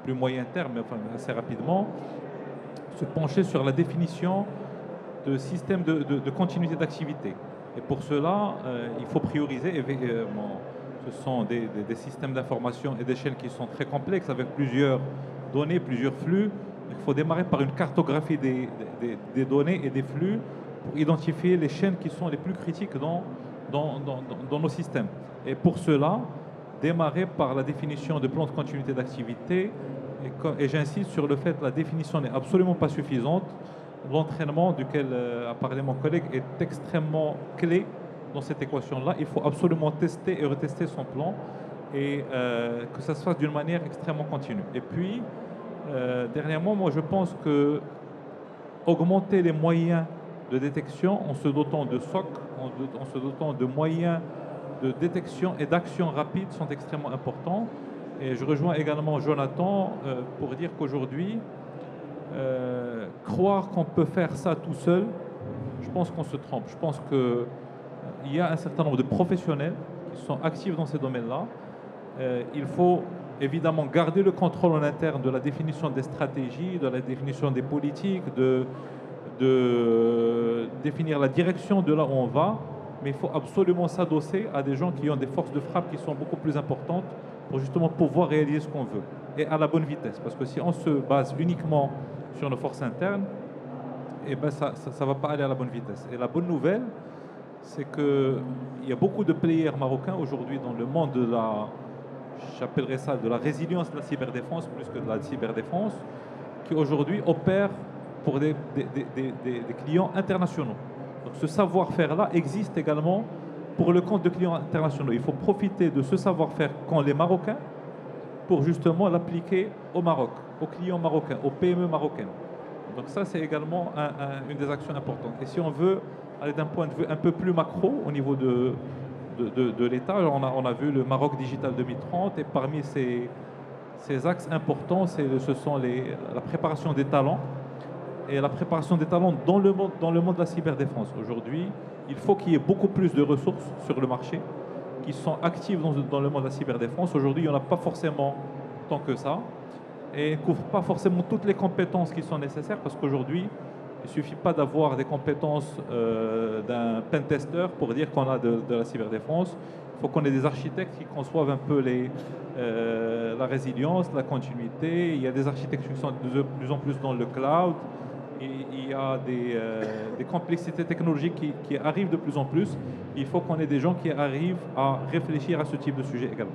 plus moyen terme, enfin assez rapidement, se pencher sur la définition de systèmes de continuité d'activité. Et pour cela, il faut prioriser. Ce sont des systèmes d'information et des chaînes qui sont très complexes avec plusieurs données, plusieurs flux. Il faut démarrer par une cartographie des données et des flux pour identifier les chaînes qui sont les plus critiques dans nos systèmes. Et pour cela, démarrer par la définition de plans de continuité d'activité. Et j'insiste sur le fait que la définition n'est absolument pas suffisante. L'entraînement duquel a parlé mon collègue est extrêmement clé dans cette équation-là. Il faut absolument tester et retester son plan et que ça se fasse d'une manière extrêmement continue. Et puis, dernièrement, moi je pense que augmenter les moyens de détection en se dotant de SOC, en se dotant de moyens de détection et d'action rapide sont extrêmement importants. Et je rejoins également Jonathan pour dire qu'aujourd'hui, croire qu'on peut faire ça tout seul, je pense qu'on se trompe. Je pense qu'il y a un certain nombre de professionnels qui sont actifs dans ces domaines-là. Il faut évidemment garder le contrôle en interne de la définition des stratégies, de la définition des politiques, de définir la direction de là où on va, mais il faut absolument s'adosser à des gens qui ont des forces de frappe qui sont beaucoup plus importantes pour justement pouvoir réaliser ce qu'on veut et à la bonne vitesse. Parce que si on se base uniquement sur nos forces internes, eh ben ça ne va pas aller à la bonne vitesse. Et la bonne nouvelle, c'est qu'il y a beaucoup de players marocains aujourd'hui dans le monde de j'appellerais ça de la résilience de la cyberdéfense plus que de la cyberdéfense, qui aujourd'hui opèrent pour des clients internationaux. Donc ce savoir-faire-là existe également pour le compte de clients internationaux. Il faut profiter de ce savoir-faire qu'ont les Marocains pour justement l'appliquer au Maroc, aux clients marocains, aux PME marocaines. Donc ça, c'est également une des actions importantes. Et si on veut aller d'un point de vue un peu plus macro au niveau de l'État, on a vu le Maroc Digital 2030 et parmi ces axes importants, ce sont la préparation des talents et la préparation des talents dans le monde de la cyberdéfense. Aujourd'hui, il faut qu'il y ait beaucoup plus de ressources sur le marché qui sont actives dans le monde de la cyberdéfense. Aujourd'hui, il n'y en a pas forcément tant que ça et ne couvre pas forcément toutes les compétences qui sont nécessaires parce qu'aujourd'hui, Il ne suffit pas d'avoir des compétences d'un pentester pour dire qu'on a de la cyberdéfense. Il faut qu'on ait des architectes qui conçoivent un peu la résilience, la continuité. Il y a des architectes qui sont de plus en plus dans le cloud. Il y a des complexités technologiques qui arrivent de plus en plus. Il faut qu'on ait des gens qui arrivent à réfléchir à ce type de sujet également.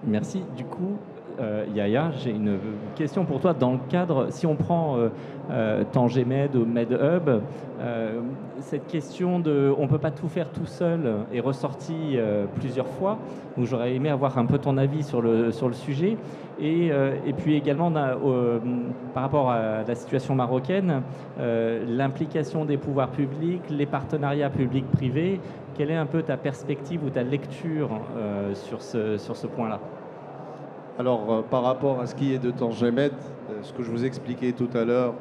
Merci. Du coup, Yaya, j'ai une question pour toi. Dans le cadre, si on prend Tangemed ou MedHub, cette question de on ne peut pas tout faire tout seul est ressortie plusieurs fois. Donc j'aurais aimé avoir un peu ton avis sur le sujet. Et puis également, par rapport à la situation marocaine, l'implication des pouvoirs publics, les partenariats publics-privés, quelle est un peu ta perspective ou ta lecture sur ce point-là? Alors, par rapport à ce qui est de Tangemed, ce que je vous expliquais tout à l'heure,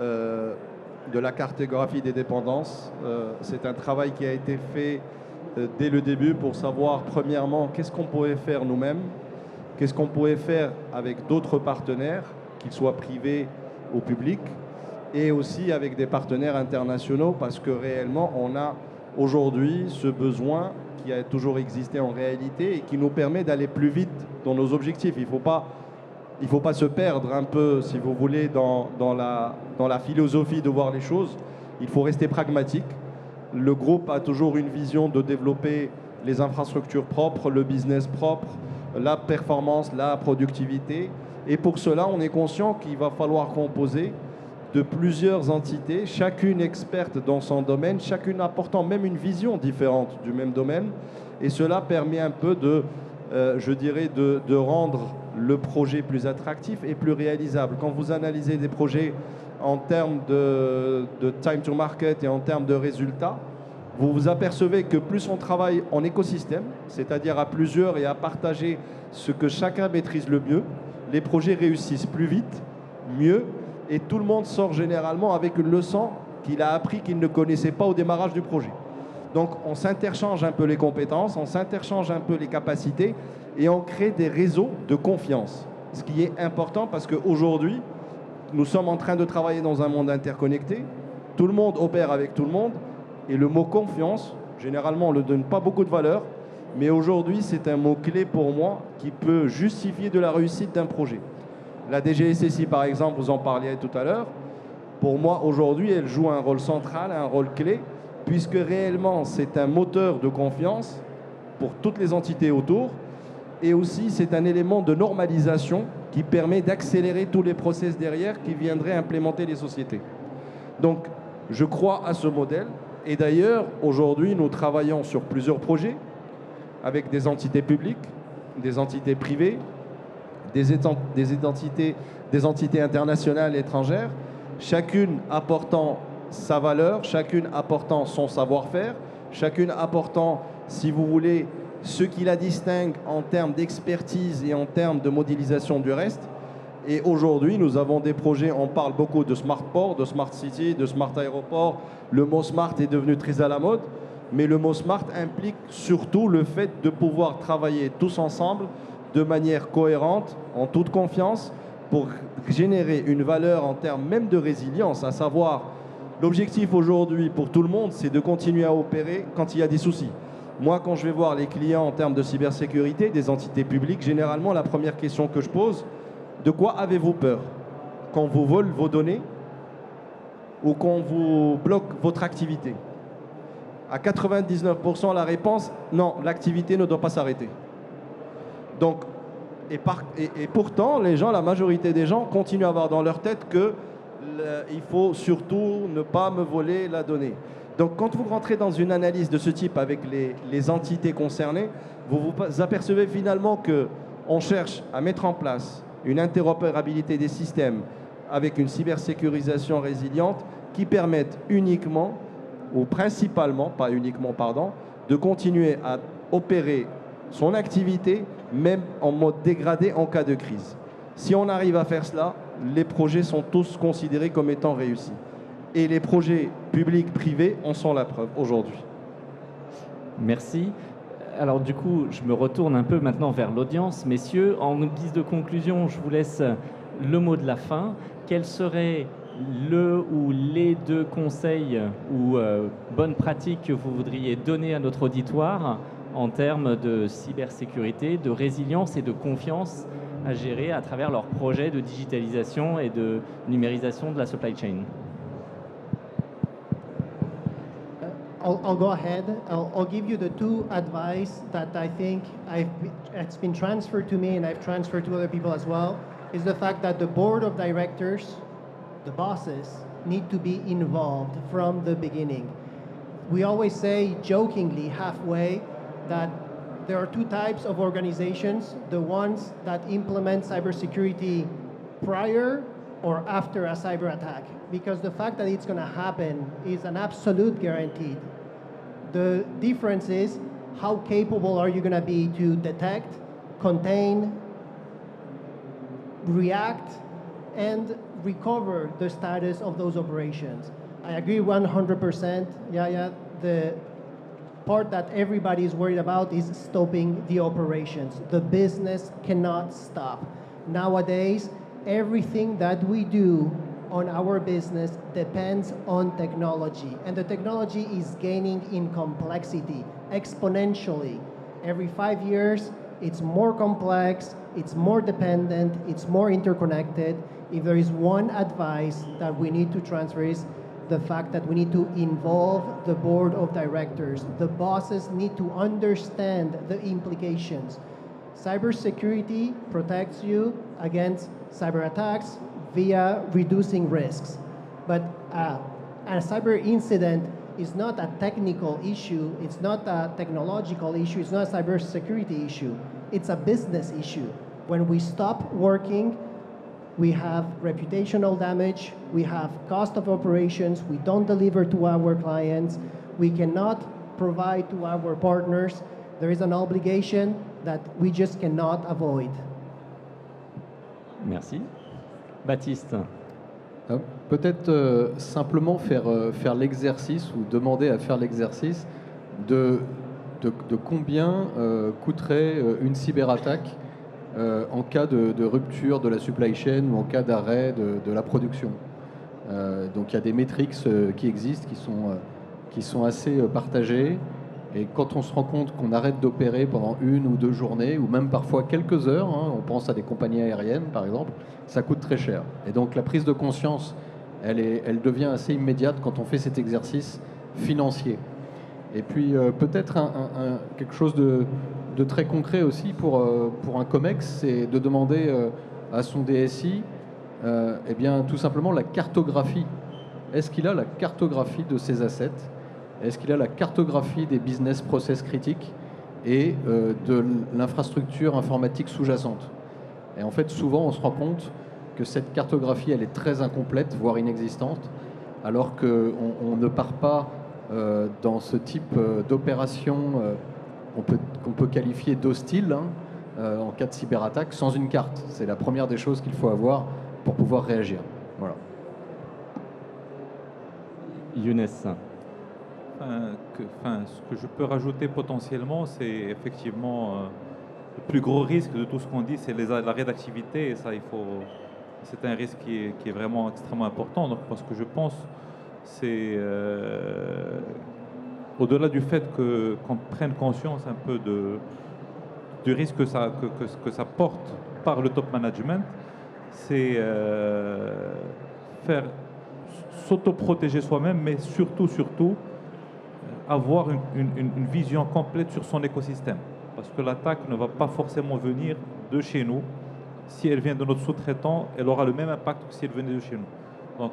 de la cartographie des dépendances, c'est un travail qui a été fait dès le début pour savoir, premièrement, qu'est-ce qu'on pouvait faire nous-mêmes, qu'est-ce qu'on pouvait faire avec d'autres partenaires, qu'ils soient privés ou publics, et aussi avec des partenaires internationaux, parce que réellement, on a aujourd'hui ce besoin qui a toujours existé en réalité et qui nous permet d'aller plus vite dans nos objectifs. Il ne faut pas se perdre un peu, si vous voulez, dans la philosophie de voir les choses. Il faut rester pragmatique. Le groupe a toujours une vision de développer les infrastructures propres, le business propre, la performance, la productivité. Et pour cela, on est conscient qu'il va falloir composer de plusieurs entités, chacune experte dans son domaine, chacune apportant même une vision différente du même domaine. Et cela permet un peu de rendre le projet plus attractif et plus réalisable. Quand vous analysez des projets en termes de time to market et en termes de résultats, vous vous apercevez que plus on travaille en écosystème, c'est-à-dire à plusieurs et à partager ce que chacun maîtrise le mieux, les projets réussissent plus vite, mieux, et tout le monde sort généralement avec une leçon qu'il a appris qu'il ne connaissait pas au démarrage du projet. Donc on s'interchange un peu les compétences, on s'interchange un peu les capacités et on crée des réseaux de confiance. Ce qui est important parce qu'aujourd'hui, nous sommes en train de travailler dans un monde interconnecté, tout le monde opère avec tout le monde et le mot confiance, généralement on ne donne pas beaucoup de valeur, mais aujourd'hui c'est un mot clé pour moi qui peut justifier de la réussite d'un projet. La DGSSI, par exemple, vous en parliez tout à l'heure. Pour moi, aujourd'hui, elle joue un rôle central, un rôle clé, puisque réellement, c'est un moteur de confiance pour toutes les entités autour. Et aussi, c'est un élément de normalisation qui permet d'accélérer tous les process derrière qui viendraient implémenter les sociétés. Donc, je crois à ce modèle. Et d'ailleurs, aujourd'hui, nous travaillons sur plusieurs projets avec des entités publiques, des entités privées, des entités internationales et étrangères, chacune apportant sa valeur, chacune apportant son savoir-faire, chacune apportant, si vous voulez, ce qui la distingue en termes d'expertise et en termes de modélisation du reste. Et aujourd'hui, nous avons des projets, on parle beaucoup de smart port, de smart city, de smart aéroport. Le mot smart est devenu très à la mode, mais le mot smart implique surtout le fait de pouvoir travailler tous ensemble de manière cohérente, en toute confiance, pour générer une valeur en termes même de résilience, à savoir, l'objectif aujourd'hui pour tout le monde, c'est de continuer à opérer quand il y a des soucis. Moi, quand je vais voir les clients en termes de cybersécurité, des entités publiques, généralement, la première question que je pose, de quoi avez-vous peur? Qu'on vous vole vos données ou qu'on vous bloque votre activité? À 99%, la réponse, non, l'activité ne doit pas s'arrêter. Donc, et pourtant, les gens, la majorité des gens continuent à avoir dans leur tête qu'il faut surtout ne pas me voler la donnée. Donc, quand vous rentrez dans une analyse de ce type avec les entités concernées, vous vous apercevez finalement qu'on cherche à mettre en place une interopérabilité des systèmes avec une cybersécurisation résiliente qui permette uniquement, ou principalement, pas uniquement, pardon, de continuer à opérer son activité, même en mode dégradé en cas de crise. Si on arrive à faire cela, les projets sont tous considérés comme étant réussis. Et les projets publics, privés en sont la preuve aujourd'hui. Merci. Alors du coup, je me retourne un peu maintenant vers l'audience. Messieurs, en guise de conclusion, je vous laisse le mot de la fin. Quelle serait le ou les deux conseils ou bonnes pratiques que vous voudriez donner à notre auditoire en termes de cybersécurité, de résilience et de confiance à gérer à travers leurs projets de digitalisation et de numérisation de la supply chain? I'll go ahead. I'll give you the two advice that I think it's been transferred to me and I've transferred to other people as well, is the fact that the board of directors, the bosses, need to be involved from the beginning. We always say jokingly halfway that there are two types of organizations, the ones that implement cybersecurity prior or after a cyber attack, because the fact that it's going to happen is an absolute guarantee. The difference is how capable are you going to be to detect, contain, react, and recover the status of those operations. I agree 100%. Yeah, the part that everybody is worried about is stopping the operations. The business cannot stop. Nowadays, everything that we do on our business depends on technology, and the technology is gaining in complexity exponentially. Every 5 years, it's more complex, it's more dependent, it's more interconnected. If there is one advice that we need to transfer is the fact that we need to involve the board of directors. The bosses need to understand the implications. Cybersecurity protects you against cyber attacks via reducing risks. But a cyber incident is not a technical issue, it's not a technological issue, it's not a cybersecurity issue, it's a business issue. When we stop working, we have reputational damage, we have cost of operations, we don't deliver to our clients, we cannot provide to our partners. There is an obligation that we just cannot avoid. Merci. Baptiste. Peut-être simplement faire l'exercice ou demander à faire l'exercice de combien coûterait une cyberattaque en cas de rupture de la supply chain ou en cas d'arrêt de la production. Donc il y a des métriques qui existent, qui sont assez partagées. Et quand on se rend compte qu'on arrête d'opérer pendant 1 ou 2 journées, ou même parfois quelques heures, on pense à des compagnies aériennes par exemple, ça coûte très cher. Et donc la prise de conscience, elle devient assez immédiate quand on fait cet exercice financier. Et puis peut-être quelque chose de très concret aussi pour un COMEX, c'est de demander à son DSI eh bien, tout simplement la cartographie. Est-ce qu'il a la cartographie de ses assets ? Est-ce qu'il a la cartographie des business process critiques et de l'infrastructure informatique sous-jacente? Et en fait, souvent, on se rend compte que cette cartographie, elle est très incomplète, voire inexistante, alors qu'on ne part pas dans ce type d'opération qu'on peut qualifier d'hostile en cas de cyberattaque sans une carte. C'est la première des choses qu'il faut avoir pour pouvoir réagir. Voilà. Younes. Ce que je peux rajouter potentiellement, c'est effectivement le plus gros risque de tout ce qu'on dit, c'est l'arrêt d'activité. Et ça, c'est un risque qui est vraiment extrêmement important. Donc, parce que je pense, c'est au-delà du fait qu'on prenne conscience un peu du risque que ça porte par le top management, c'est faire s'auto-protéger soi-même, mais surtout avoir une vision complète sur son écosystème. Parce que l'attaque ne va pas forcément venir de chez nous. Si elle vient de notre sous-traitant, elle aura le même impact que si elle venait de chez nous. Donc,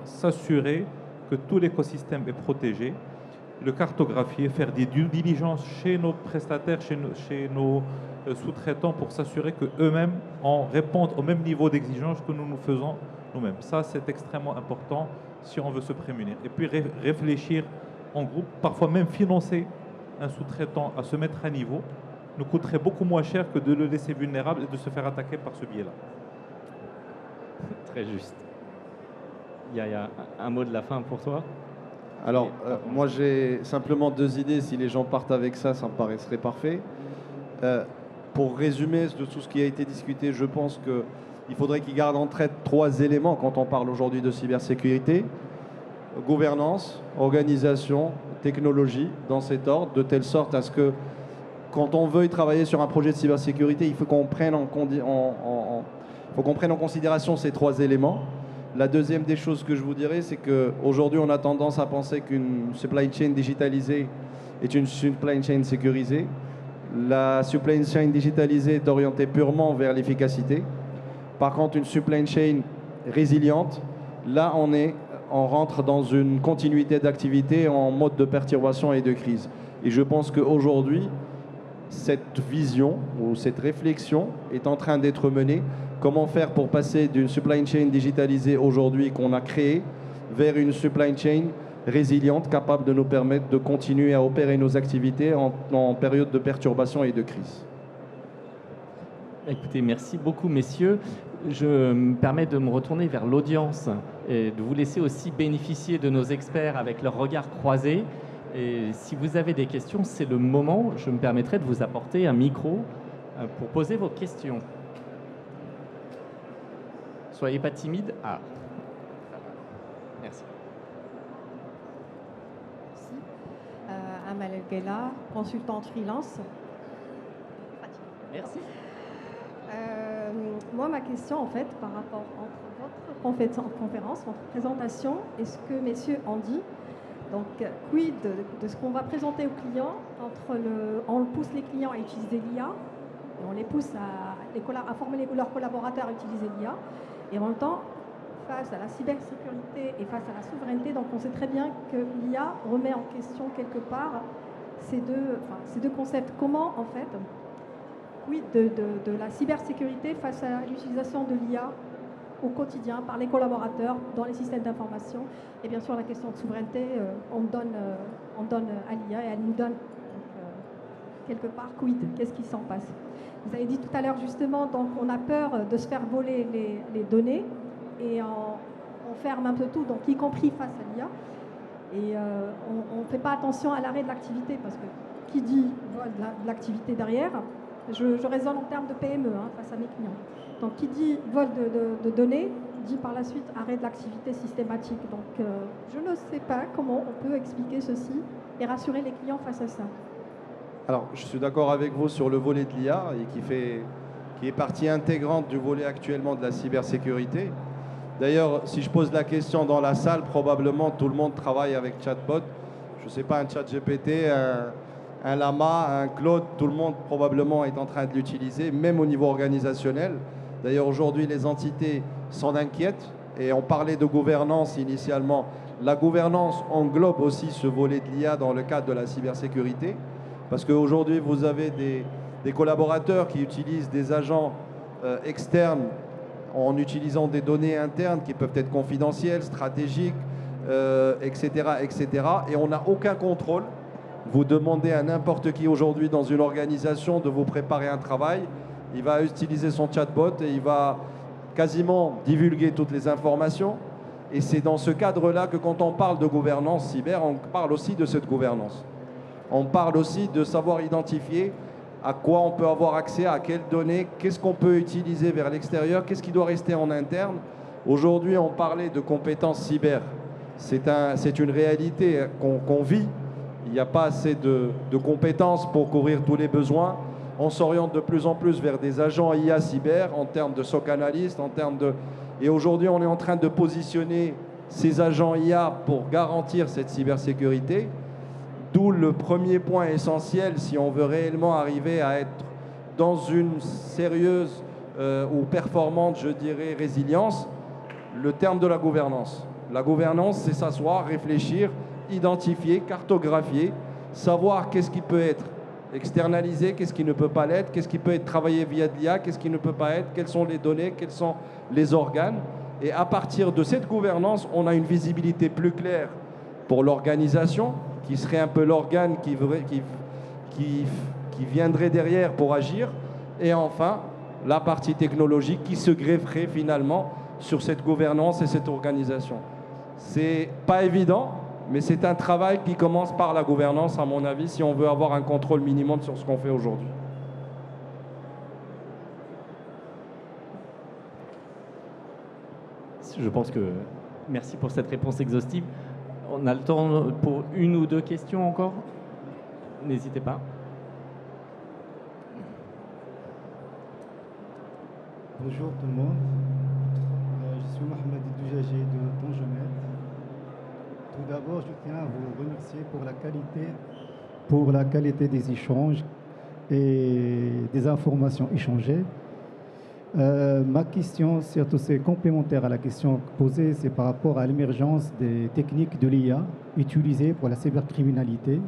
s'assurer que tout l'écosystème est protégé, le cartographier, faire des due diligence chez nos prestataires, chez nos sous-traitants pour s'assurer qu'eux-mêmes répondent au même niveau d'exigence que nous faisons nous-mêmes. Ça, c'est extrêmement important si on veut se prémunir. Et puis réfléchir en groupe, parfois même financer un sous-traitant à se mettre à niveau, nous coûterait beaucoup moins cher que de le laisser vulnérable et de se faire attaquer par ce biais-là. Très juste. Yaya, un mot de la fin pour toi? Alors, moi j'ai simplement 2 idées. Si les gens partent avec ça, ça me paraîtrait parfait. Pour résumer de tout ce qui a été discuté, je pense que il faudrait qu'ils gardent en tête 3 éléments quand on parle aujourd'hui de cybersécurité: gouvernance, organisation, technologie, dans cet ordre, de telle sorte à ce que quand on veuille travailler sur un projet de cybersécurité, il faut qu'on prenne en considération ces 3 éléments. La deuxième des choses que je vous dirais, c'est qu'aujourd'hui, on a tendance à penser qu'une supply chain digitalisée est une supply chain sécurisée. La supply chain digitalisée est orientée purement vers l'efficacité. Par contre, une supply chain résiliente, là, on rentre dans une continuité d'activité en mode de perturbation et de crise. Et je pense qu'aujourd'hui, cette vision ou cette réflexion est en train d'être menée. Comment faire pour passer d'une supply chain digitalisée aujourd'hui qu'on a créée vers une supply chain résiliente, capable de nous permettre de continuer à opérer nos activités en période de perturbation et de crise. Écoutez, merci beaucoup, messieurs. Je me permets de me retourner vers l'audience et de vous laisser aussi bénéficier de nos experts avec leur regard croisé. Et si vous avez des questions, c'est le moment. Je me permettrai de vous apporter un micro pour poser vos questions. Soyez pas timide. Ah, merci. Merci. Amal El-Ghela, consultante freelance. Merci. Moi, ma question, en fait, par rapport entre votre conférence, votre présentation et ce que messieurs ont dit, donc, quid de ce qu'on va présenter aux clients on pousse les clients à utiliser l'IA, et on les pousse à former leurs collaborateurs à utiliser l'IA, et en même temps, face à la cybersécurité et face à la souveraineté, donc on sait très bien que l'IA remet en question quelque part ces deux concepts. Comment, en fait, de la cybersécurité face à l'utilisation de l'IA au quotidien par les collaborateurs dans les systèmes d'information, et bien sûr la question de souveraineté, on donne à l'IA et elle nous donne quelque part quid, qu'est-ce qui s'en passe. Vous avez dit tout à l'heure justement, donc on a peur de se faire voler les données et on ferme un peu tout, donc y compris face à l'IA, et on ne fait pas attention à l'arrêt de l'activité, parce que qui dit vol de l'activité derrière, je raisonne en termes de PME face à mes clients. Donc, qui dit vol de données, dit par la suite arrêt de l'activité systématique. Donc, je ne sais pas comment on peut expliquer ceci et rassurer les clients face à ça. Alors, je suis d'accord avec vous sur le volet de l'IA et qui est partie intégrante du volet actuellement de la cybersécurité. D'ailleurs, si je pose la question dans la salle, probablement tout le monde travaille avec chatbot. Je ne sais pas, un chat GPT, un Lama, un Claude, tout le monde probablement est en train de l'utiliser, même au niveau organisationnel. D'ailleurs, aujourd'hui, les entités s'en inquiètent et on parlait de gouvernance initialement. La gouvernance englobe aussi ce volet de l'IA dans le cadre de la cybersécurité, parce qu'aujourd'hui, vous avez des collaborateurs qui utilisent des agents externes en utilisant des données internes qui peuvent être confidentielles, stratégiques, etc., etc. Et on n'a aucun contrôle. Vous demandez à n'importe qui aujourd'hui dans une organisation de vous préparer un travail, il va utiliser son chatbot et il va quasiment divulguer toutes les informations. Et c'est dans ce cadre-là que quand on parle de gouvernance cyber, on parle aussi de cette gouvernance. On parle aussi de savoir identifier à quoi on peut avoir accès, à quelles données, qu'est-ce qu'on peut utiliser vers l'extérieur, qu'est-ce qui doit rester en interne. Aujourd'hui, on parlait de compétences cyber. C'est une réalité qu'on vit. Il n'y a pas assez de compétences pour couvrir tous les besoins. On s'oriente de plus en plus vers des agents IA cyber en termes de SOC analystes, Et aujourd'hui, on est en train de positionner ces agents IA pour garantir cette cybersécurité. D'où le premier point essentiel, si on veut réellement arriver à être dans une sérieuse ou performante, je dirais, résilience, le terme de la gouvernance. La gouvernance, c'est s'asseoir, réfléchir, identifier, cartographier, savoir qu'est-ce qui peut être externalisé, qu'est-ce qui ne peut pas l'être, qu'est-ce qui peut être travaillé via de l'IA, qu'est-ce qui ne peut pas être, quelles sont les données, quels sont les organes. Et à partir de cette gouvernance, on a une visibilité plus claire pour l'organisation, qui serait un peu l'organe qui viendrait derrière pour agir. Et enfin, la partie technologique qui se grefferait finalement sur cette gouvernance et cette organisation. C'est pas évident, mais c'est un travail qui commence par la gouvernance, à mon avis, si on veut avoir un contrôle minimum sur ce qu'on fait aujourd'hui. je pense que merci pour cette réponse exhaustive. On a le temps pour une ou deux questions encore. N'hésitez pas. Bonjour tout le monde. Je suis Mohamed Doujaji de Tongemet. Tout d'abord, je tiens à vous remercier pour la qualité des échanges et des informations échangées. Ma question, surtout c'est complémentaire à la question posée, c'est par rapport à l'émergence des techniques de l'IA utilisées pour la cybercriminalité.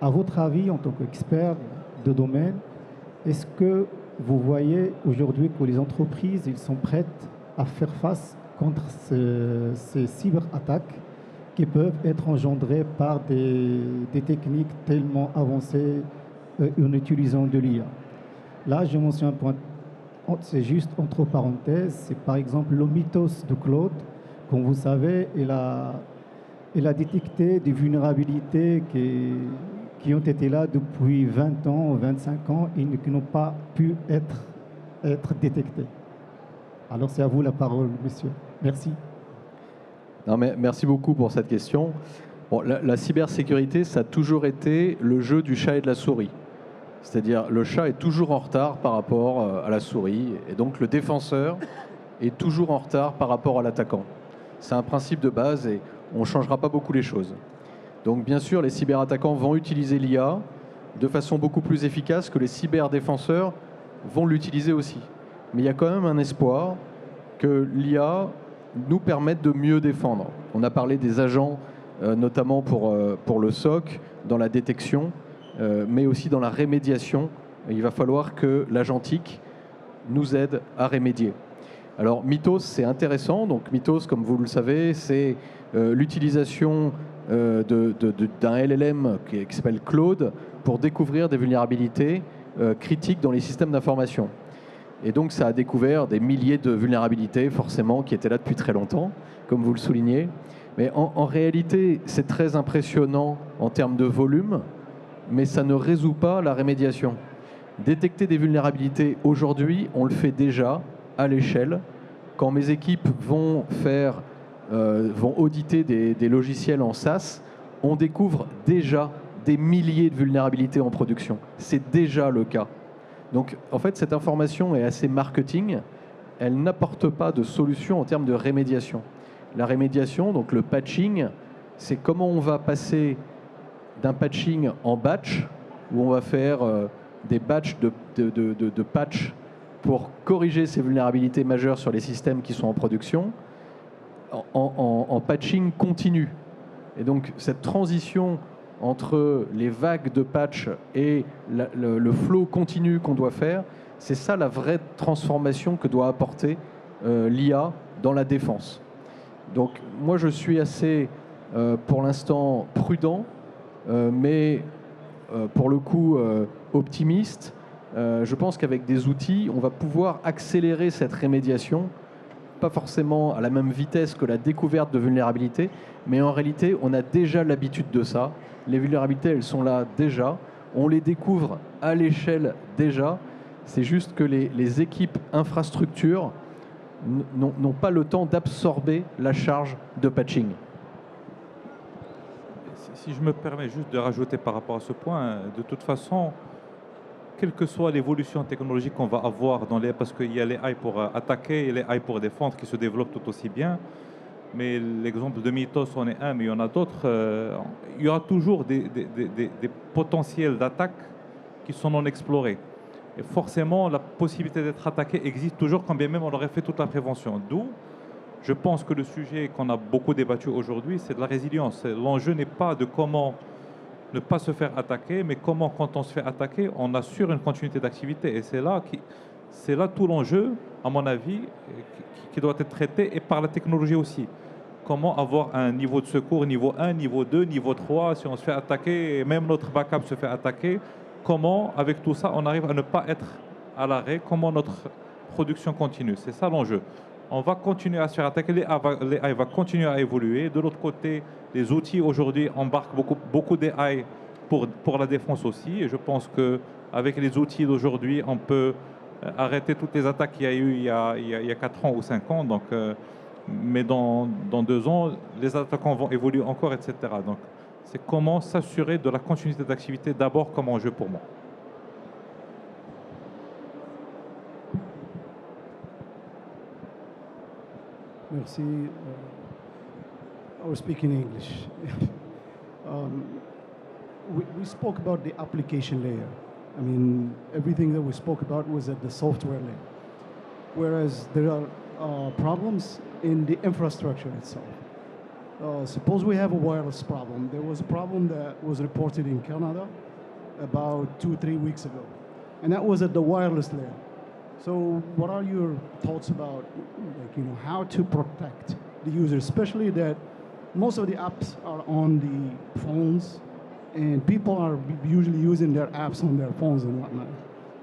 À votre avis, en tant qu'expert de domaine, est-ce que vous voyez aujourd'hui que les entreprises ils sont prêtes à faire face contre ces cyberattaques qui peuvent être engendrées par des techniques tellement avancées en utilisant de l'IA? Là, je mentionne un point. C'est juste entre parenthèses, c'est par exemple le mythos de Claude. Comme vous savez, il a détecté des vulnérabilités qui ont été là depuis 20 ans ou 25 ans et qui n'ont pas pu être détectées. Alors c'est à vous la parole, monsieur. Merci. Non, mais merci beaucoup pour cette question. Bon, la cybersécurité, ça a toujours été le jeu du chat et de la souris. C'est-à-dire le chat est toujours en retard par rapport à la souris, et donc le défenseur est toujours en retard par rapport à l'attaquant. C'est un principe de base et on ne changera pas beaucoup les choses. Donc bien sûr, les cyberattaquants vont utiliser l'IA de façon beaucoup plus efficace que les cyberdéfenseurs vont l'utiliser aussi. Mais il y a quand même un espoir que l'IA nous permette de mieux défendre. On a parlé des agents, notamment pour le SOC, dans la détection, mais aussi dans la rémédiation. Il va falloir que l'agentique nous aide à remédier. Alors Mythos, c'est intéressant. Donc Mythos, comme vous le savez, c'est l'utilisation d'un LLM qui s'appelle Claude pour découvrir des vulnérabilités critiques dans les systèmes d'information. Et donc ça a découvert des milliers de vulnérabilités, forcément, qui étaient là depuis très longtemps, comme vous le soulignez. Mais en réalité, c'est très impressionnant en termes de volume, mais ça ne résout pas la rémédiation. Détecter des vulnérabilités aujourd'hui, on le fait déjà à l'échelle. Quand mes équipes vont auditer des logiciels en SaaS, on découvre déjà des milliers de vulnérabilités en production. C'est déjà le cas. Donc en fait, cette information est assez marketing. Elle n'apporte pas de solution en termes de rémédiation. La rémédiation, donc le patching, c'est comment on va passer d'un patching en batch, où on va faire des batchs de patch pour corriger ces vulnérabilités majeures sur les systèmes qui sont en production, en patching continu. Et donc cette transition entre les vagues de patch et le flow continu qu'on doit faire, c'est ça la vraie transformation que doit apporter l'IA dans la défense. Donc moi je suis assez, pour l'instant, prudent, mais pour le coup optimiste. Je pense qu'avec des outils, on va pouvoir accélérer cette rémédiation, pas forcément à la même vitesse que la découverte de vulnérabilités, mais en réalité, on a déjà l'habitude de ça. Les vulnérabilités, elles sont là déjà. On les découvre à l'échelle déjà. C'est juste que les équipes infrastructures n'ont pas le temps d'absorber la charge de patching. Si je me permets juste de rajouter par rapport à ce point, de toute façon, quelle que soit l'évolution technologique qu'on va avoir parce qu'il y a les AI pour attaquer et les AI pour défendre qui se développent tout aussi bien. Mais l'exemple de Mythos en est un, mais il y en a d'autres. Il y aura toujours des potentiels d'attaque qui sont non explorés. Et forcément, la possibilité d'être attaqué existe toujours, quand bien même on aurait fait toute la prévention. D'où, je pense que le sujet qu'on a beaucoup débattu aujourd'hui, c'est de la résilience. L'enjeu n'est pas de comment ne pas se faire attaquer, mais comment, quand on se fait attaquer, on assure une continuité d'activité. Et c'est là tout l'enjeu, à mon avis, qui doit être traité, et par la technologie aussi. Comment avoir un niveau de secours, niveau 1, niveau 2, niveau 3, si on se fait attaquer, et même notre backup se fait attaquer, comment, avec tout ça, on arrive à ne pas être à l'arrêt, comment notre production continue. C'est ça l'enjeu. On va continuer à se faire attaquer, l'AI va continuer à évoluer. De l'autre côté, les outils aujourd'hui embarquent beaucoup d'AI pour la défense aussi. Et je pense qu'avec les outils d'aujourd'hui, on peut arrêter toutes les attaques qu'il y a eu il y a 4 ans ou 5 ans. Donc mais dans 2 ans, les attaquants vont évoluer encore, etc. Donc, c'est comment s'assurer de la continuité d'activité d'abord comme enjeu pour moi. Merci. I will speak in English. We spoke about the application layer. I mean, everything that we spoke about was at the software layer, whereas there are problems in the infrastructure itself. Suppose we have a wireless problem. There was a problem that was reported in Canada about 2-3 weeks ago, and that was at the wireless layer. So what are your thoughts about, how to protect the user, especially that most of the apps are on the phones and people are usually using their apps on their phones and whatnot.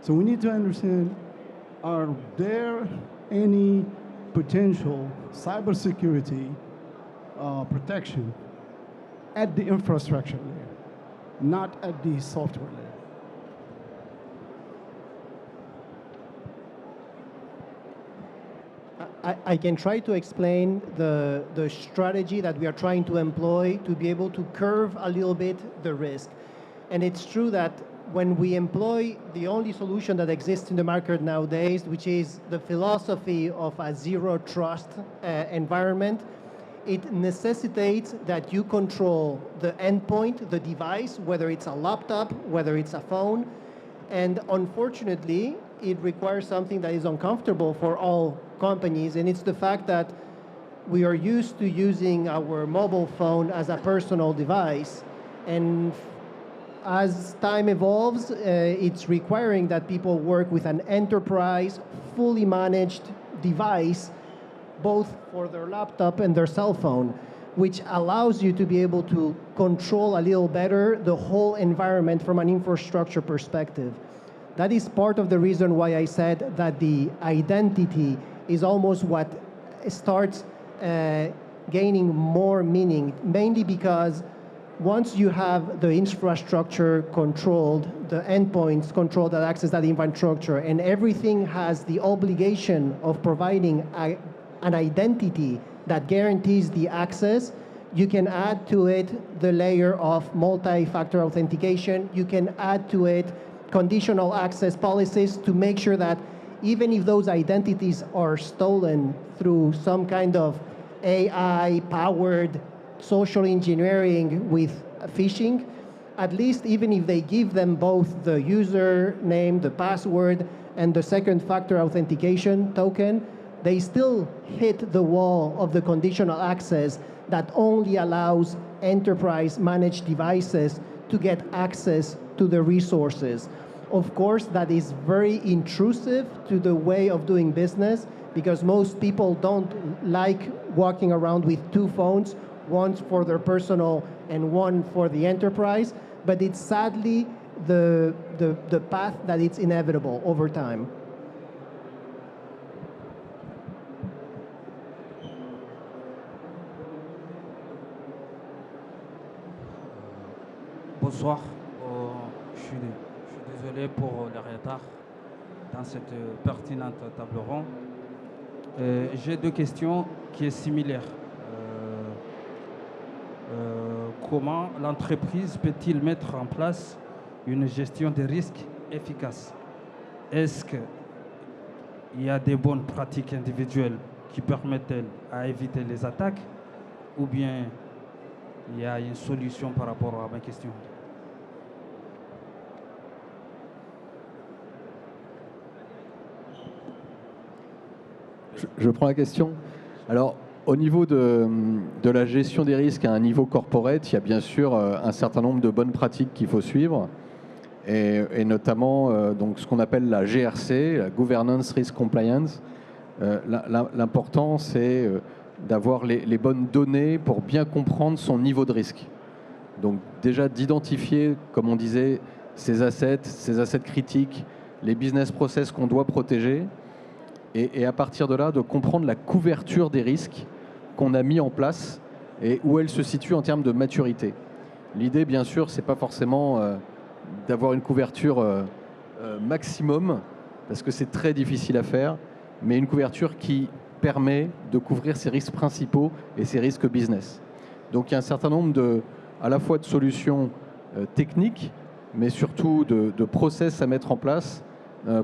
So we need to understand, are there any potential cybersecurity protection at the infrastructure layer, not at the software layer? I can try to explain the strategy that we are trying to employ to be able to curve a little bit the risk. And it's true that when we employ the only solution that exists in the market nowadays, which is the philosophy of a zero trust environment, it necessitates that you control the endpoint, the device, whether it's a laptop, whether it's a phone. And unfortunately, it requires something that is uncomfortable for all companies, and it's the fact that we are used to using our mobile phone as a personal device, and as time evolves, it's requiring that people work with an enterprise, fully managed device, both for their laptop and their cell phone, which allows you to be able to control a little better the whole environment from an infrastructure perspective. That is part of the reason why I said that the identity is almost what starts gaining more meaning, mainly because once you have the infrastructure controlled, the endpoints controlled that access that infrastructure, and everything has the obligation of providing an identity that guarantees the access, you can add to it the layer of multi-factor authentication. You can add to it conditional access policies to make sure that even if those identities are stolen through some kind of AI-powered social engineering with phishing, at least even if they give them both the username, the password, and the second factor authentication token, they still hit the wall of the conditional access that only allows enterprise managed devices to get access to the resources. Of course, that is very intrusive to the way of doing business because most people don't like walking around with two phones, one for their personal and one for the enterprise, but it's sadly the path that it's inevitable over time. Bonsoir. Je suis désolé pour le retard dans cette pertinente table ronde. J'ai deux questions qui sont similaires. Comment l'entreprise peut-il mettre en place une gestion des risques efficace? Est-ce qu'il y a des bonnes pratiques individuelles qui permettent à éviter les attaques ou bien il y a une solution par rapport à ma question? Je prends la question. Alors, au niveau de la gestion des risques à un niveau corporate, il y a bien sûr un certain nombre de bonnes pratiques qu'il faut suivre, et notamment donc, ce qu'on appelle la GRC, la Governance Risk Compliance. L'important, c'est d'avoir les bonnes données pour bien comprendre son niveau de risque. Donc déjà d'identifier, comme on disait, ces assets critiques, les business process qu'on doit protéger, et à partir de là, de comprendre la couverture des risques qu'on a mis en place et où elle se situe en termes de maturité. L'idée, bien sûr, c'est pas forcément d'avoir une couverture maximum, parce que c'est très difficile à faire, mais une couverture qui permet de couvrir ses risques principaux et ses risques business. Donc il y a un certain nombre à la fois de solutions techniques, mais surtout de process à mettre en place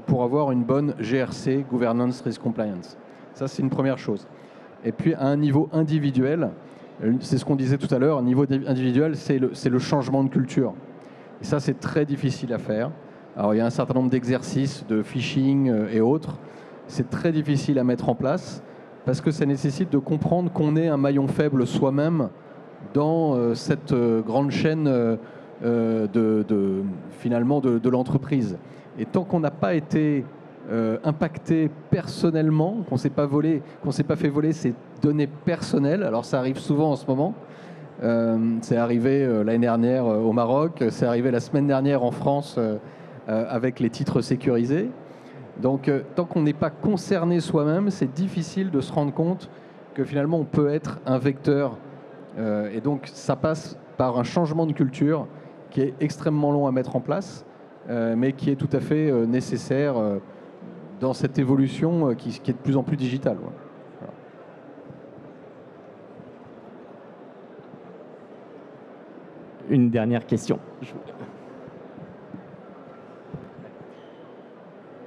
pour avoir une bonne GRC, Governance Risk Compliance. Ça, c'est une première chose. Et puis, à un niveau individuel, c'est ce qu'on disait tout à l'heure, un niveau individuel, c'est le changement de culture. Et ça, c'est très difficile à faire. Alors, il y a un certain nombre d'exercices de phishing et autres. C'est très difficile à mettre en place parce que ça nécessite de comprendre qu'on est un maillon faible soi-même dans cette grande chaîne finalement de l'entreprise. Et tant qu'on n'a pas été impacté personnellement, qu'on ne s'est pas fait voler ses données personnelles, alors ça arrive souvent en ce moment, c'est arrivé l'année dernière au Maroc, c'est arrivé la semaine dernière en France avec les titres sécurisés. Donc tant qu'on n'est pas concerné soi-même, c'est difficile de se rendre compte que finalement on peut être un vecteur. Et donc ça passe par un changement de culture qui est extrêmement long à mettre en place, mais qui est tout à fait nécessaire dans cette évolution qui est de plus en plus digitale. Voilà. Une dernière question.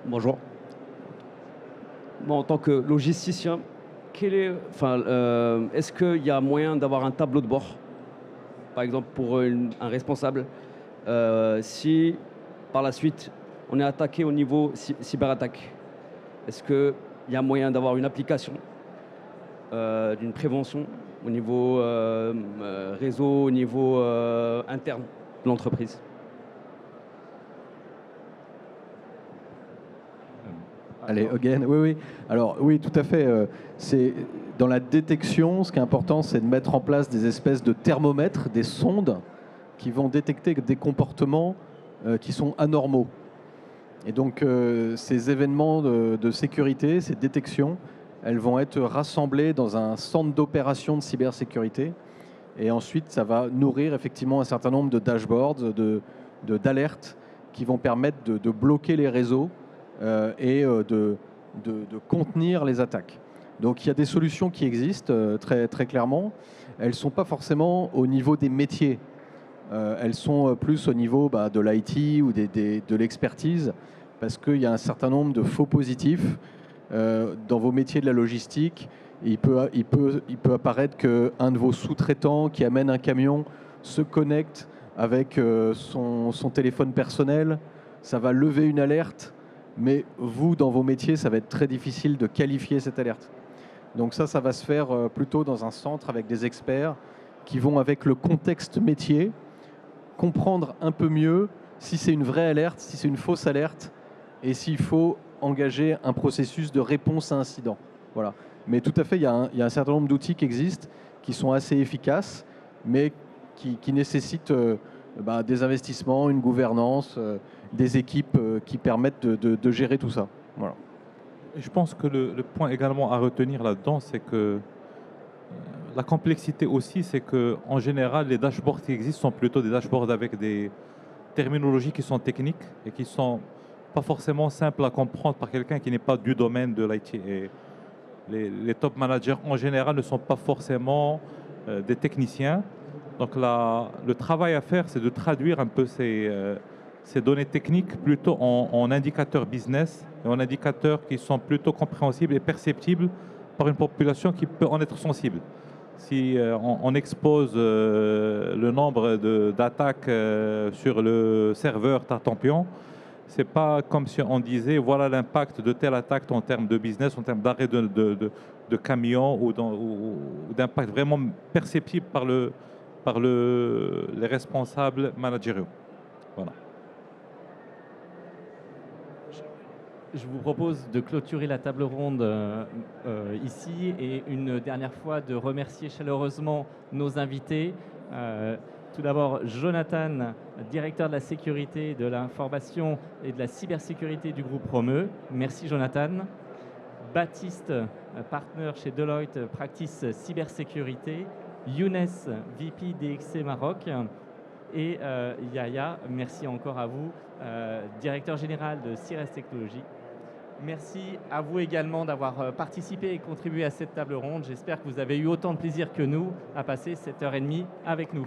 Bonjour. Bon, en tant que logisticien, est-ce qu'il y a moyen d'avoir un tableau de bord, par exemple pour un responsable, si par la suite on est attaqué au niveau cyberattaque? Est-ce qu'il y a moyen d'avoir une application d'une prévention au niveau réseau, au niveau interne de l'entreprise? Allez, again, oui. Alors oui, tout à fait. C'est dans la détection, ce qui est important, c'est de mettre en place des espèces de thermomètres, des sondes qui vont détecter des comportements qui sont anormaux. Et donc ces événements de sécurité, ces détections, elles vont être rassemblées dans un centre d'opération de cybersécurité. Et ensuite, ça va nourrir effectivement un certain nombre de dashboards, d'alertes qui vont permettre de bloquer les réseaux et de contenir les attaques. Donc il y a des solutions qui existent très, très clairement. Elles ne sont pas forcément au niveau des métiers. Elles sont plus au niveau de l'IT ou de l'expertise, parce qu'il y a un certain nombre de faux positifs dans vos métiers de la logistique. Il peut apparaître qu'un de vos sous-traitants qui amène un camion se connecte avec son téléphone personnel. Ça va lever une alerte, mais vous, dans vos métiers, ça va être très difficile de qualifier cette alerte. Donc ça va se faire plutôt dans un centre avec des experts qui vont, avec le contexte métier, comprendre un peu mieux si c'est une vraie alerte, si c'est une fausse alerte, et s'il faut engager un processus de réponse à incident. Voilà. Mais tout à fait, il y a un certain nombre d'outils qui existent, qui sont assez efficaces, mais qui nécessitent des investissements, une gouvernance, des équipes qui permettent de gérer tout ça. Voilà. Je pense que le point également à retenir là-dedans, c'est que la complexité aussi, c'est qu'en général, les dashboards qui existent sont plutôt des dashboards avec des terminologies qui sont techniques et qui ne sont pas forcément simples à comprendre par quelqu'un qui n'est pas du domaine de l'IT. Et les top managers, en général, ne sont pas forcément des techniciens. Donc le travail à faire, c'est de traduire un peu ces données techniques plutôt en indicateurs business et en indicateurs qui sont plutôt compréhensibles et perceptibles par une population qui peut en être sensible. Si on expose le nombre d'attaques sur le serveur Tartampion, ce n'est pas comme si on disait voilà l'impact de telle attaque en termes de business, en termes d'arrêt de camions ou d'impact vraiment perceptible par les responsables managériaux. Voilà. Je vous propose de clôturer la table ronde ici et une dernière fois de remercier chaleureusement nos invités. Tout d'abord, Jonathan, directeur de la sécurité, de l'information et de la cybersécurité du groupe Romeu. Merci Jonathan. Baptiste, partner chez Deloitte, practice cybersécurité. Younes, VP DXC Maroc. Et Yaya, merci encore à vous, directeur général de CIRES Technologies. Merci à vous également d'avoir participé et contribué à cette table ronde. J'espère que vous avez eu autant de plaisir que nous à passer cette heure et demie avec nous.